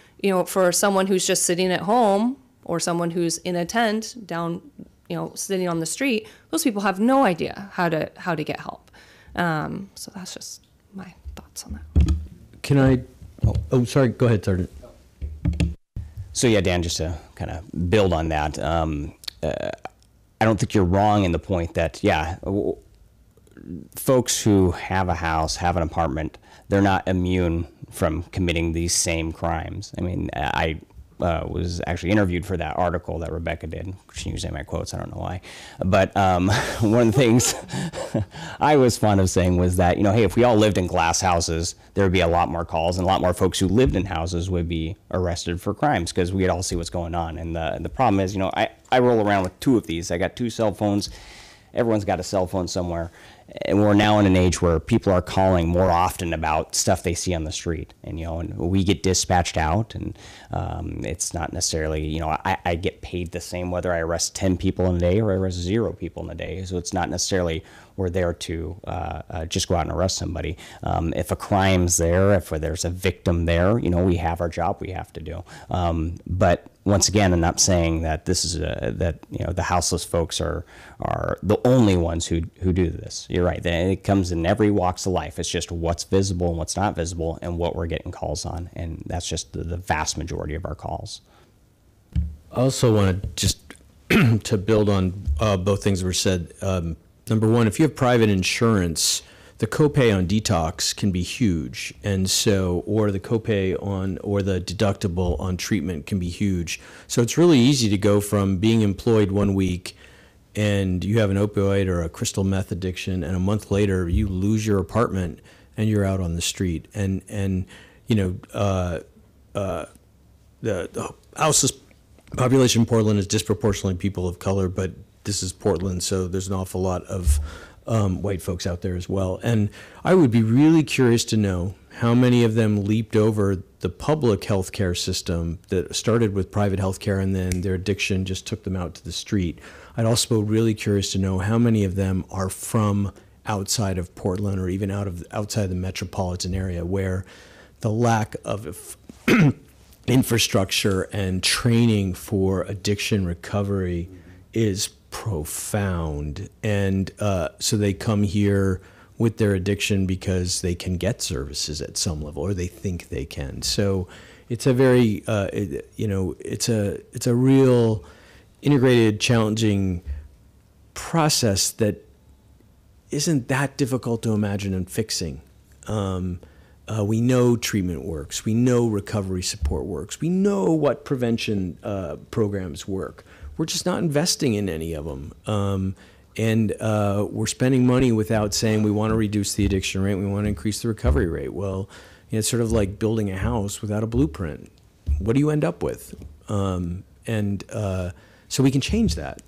for someone who's just sitting at home, or someone who's in a tent down, sitting on the street, those people have no idea how to get help. So that's just my thoughts on that. Can I? Oh, sorry. Go ahead, Sergeant. So yeah, Dan, just to kind of build on that, I don't think you're wrong in the point that, folks who have a house, have an apartment, they're not immune from committing these same crimes. I mean, I was actually interviewed for that article that Rebecca did. She used my quotes, I don't know why. But one of the things I was fond of saying was that, hey, if we all lived in glass houses, there would be a lot more calls, and a lot more folks who lived in houses would be arrested for crimes, because we'd all see what's going on. And the problem is, I roll around with two of these. I got two cell phones. Everyone's got a cell phone somewhere. And we're now in an age where people are calling more often about stuff they see on the street, and we get dispatched out, and it's not necessarily, I get paid the same whether I arrest 10 people in a day or I arrest 0 people in a day. So it's not necessarily we're there to just go out and arrest somebody. If a crime's there, if there's a victim there, we have our job we have to do. But once again, I'm not saying that this is the houseless folks are the only ones who do this. You're right. It comes in every walks of life. It's just what's visible and what's not visible, and what we're getting calls on, and that's just the vast majority of our calls. I also want to just to build on both things that were said. Number one, if you have private insurance, the copay on detox can be huge, and so, or the copay or the deductible on treatment can be huge. So it's really easy to go from being employed 1 week and you have an opioid or a crystal meth addiction, and a month later you lose your apartment and you're out on the street. And the houseless population in Portland is disproportionately people of color, but this is Portland, so there's an awful lot of white folks out there as well. And I would be really curious to know how many of them leaped over the public healthcare system that started with private healthcare and then their addiction just took them out to the street. I'd also be really curious to know how many of them are from outside of Portland or even outside the metropolitan area where the lack of infrastructure and training for addiction recovery is profound. And so they come here with their addiction because they can get services at some level, or they think they can. So it's a very, it's a real integrated, challenging process that isn't that difficult to imagine and fixing. We know treatment works. We know recovery support works. We know what prevention programs work. We're just not investing in any of them. And we're spending money without saying we want to reduce the addiction rate, we want to increase the recovery rate. Well, it's sort of like building a house without a blueprint. What do you end up with? So we can change that,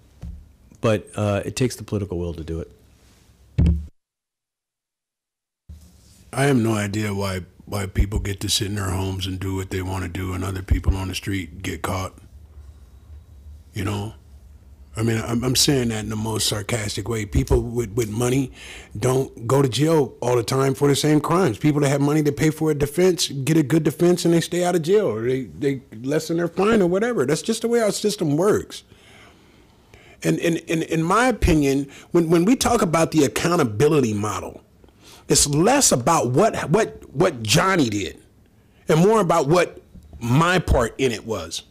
but it takes the political will to do it. I have no idea why people get to sit in their homes and do what they want to do and other people on the street get caught. You know? I mean, I'm saying that in the most sarcastic way. People with money don't go to jail all the time for the same crimes. People that have money to pay for a defense get a good defense and they stay out of jail, or they lessen their fine or whatever. That's just the way our system works. And in my opinion, when we talk about the accountability model, it's less about what Johnny did and more about what my part in it was.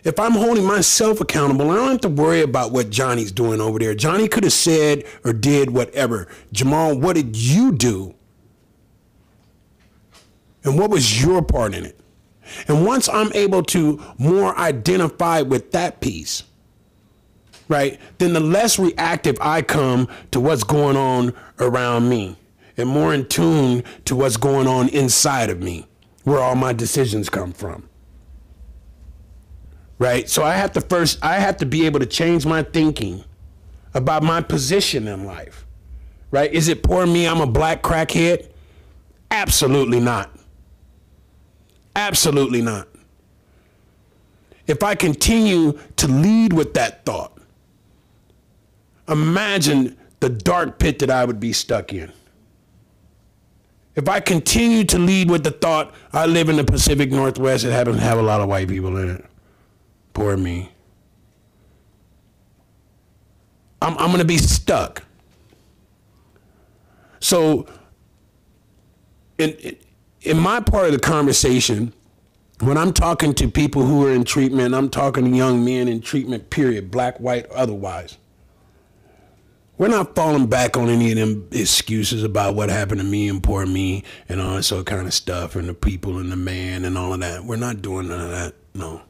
If I'm holding myself accountable, I don't have to worry about what Johnny's doing over there. Johnny could have said or did whatever. Jamal, what did you do? And what was your part in it? And once I'm able to more identify with that piece, right, then the less reactive I come to what's going on around me and more in tune to what's going on inside of me, where all my decisions come from. Right? So I have to be able to change my thinking about my position in life. Right? Is it poor me, I'm a black crackhead? Absolutely not. Absolutely not. If I continue to lead with that thought, imagine the dark pit that I would be stuck in. If I continue to lead with the thought, I live in the Pacific Northwest, it happens to have a lot of white people in it. Poor me. I'm going to be stuck. So in my part of the conversation, when I'm talking to people who are in treatment, I'm talking to young men in treatment, period, black, white, otherwise. We're not falling back on any of them excuses about what happened to me and poor me and all that sort of kind of stuff and the people and the man and all of that. We're not doing none of that. No.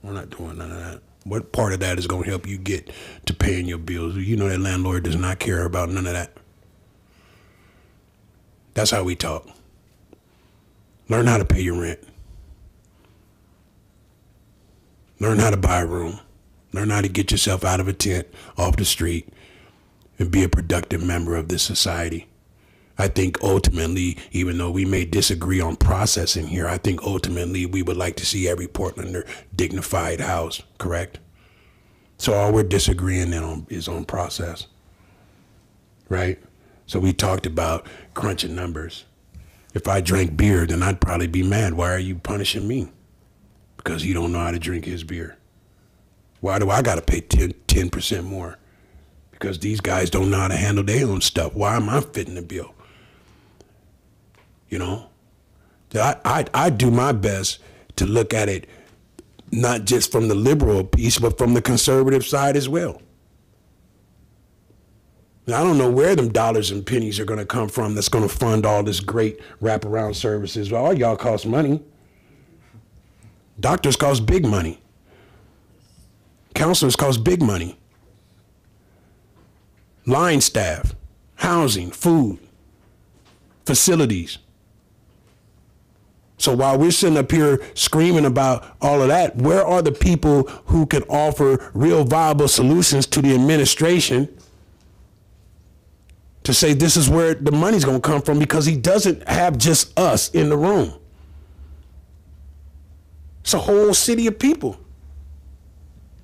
We're not doing none of that. What part of that is going to help you get to paying your bills? You know that landlord does not care about none of that. That's how we talk. Learn how to pay your rent. Learn how to buy a room. Learn how to get yourself out of a tent, off the street, and be a productive member of this society. I think ultimately, even though we may disagree on processing here, I think ultimately we would like to see every Portlander dignified house, correct? So all we're disagreeing on is on process, right? So we talked about crunching numbers. If I drank beer, then I'd probably be mad. Why are you punishing me? Because he don't know how to drink his beer. Why do I got to pay 10% more? Because these guys don't know how to handle their own stuff. Why am I fitting the bill? You know, I do my best to look at it not just from the liberal piece, but from the conservative side as well. Now, I don't know where them dollars and pennies are going to come from that's going to fund all this great wraparound services. Well, all y'all cost money. Doctors cost big money. Counselors cost big money. Line staff, housing, food, facilities. So while we're sitting up here screaming about all of that, where are the people who can offer real viable solutions to the administration to say this is where the money's going to come from, because he doesn't have just us in the room. It's a whole city of people.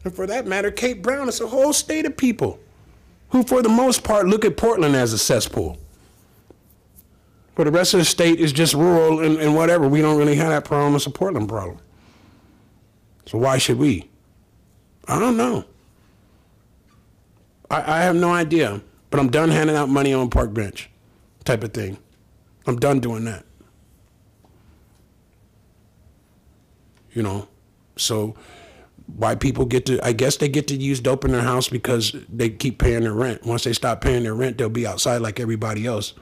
And for that matter, Cape Brown, it's a whole state of people who, for the most part, look at Portland as a cesspool. For the rest of the state is just rural and whatever. We don't really have that problem. It's a Portland problem. So why should we? I don't know. I have no idea. But I'm done handing out money on a park bench type of thing. I'm done doing that. You know, so why people get to, I guess they get to use dope in their house because they keep paying their rent. Once they stop paying their rent, they'll be outside like everybody else.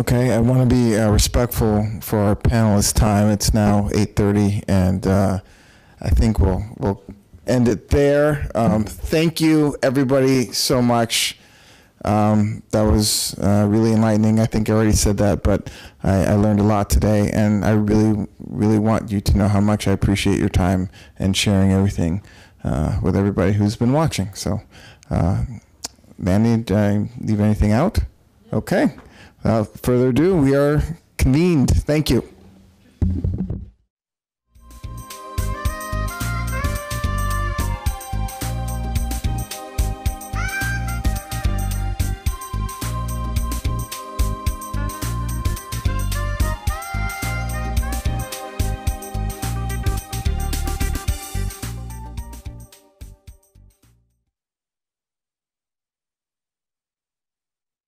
Okay, I want to be respectful for our panelists' time. It's now 8:30, and I think we'll end it there. Thank you, everybody, so much. That was really enlightening. I think I already said that, but I learned a lot today, and I really, really want you to know how much I appreciate your time and sharing everything with everybody who's been watching. So, Mandy, did I leave anything out? Okay. Without further ado, we are convened. Thank you.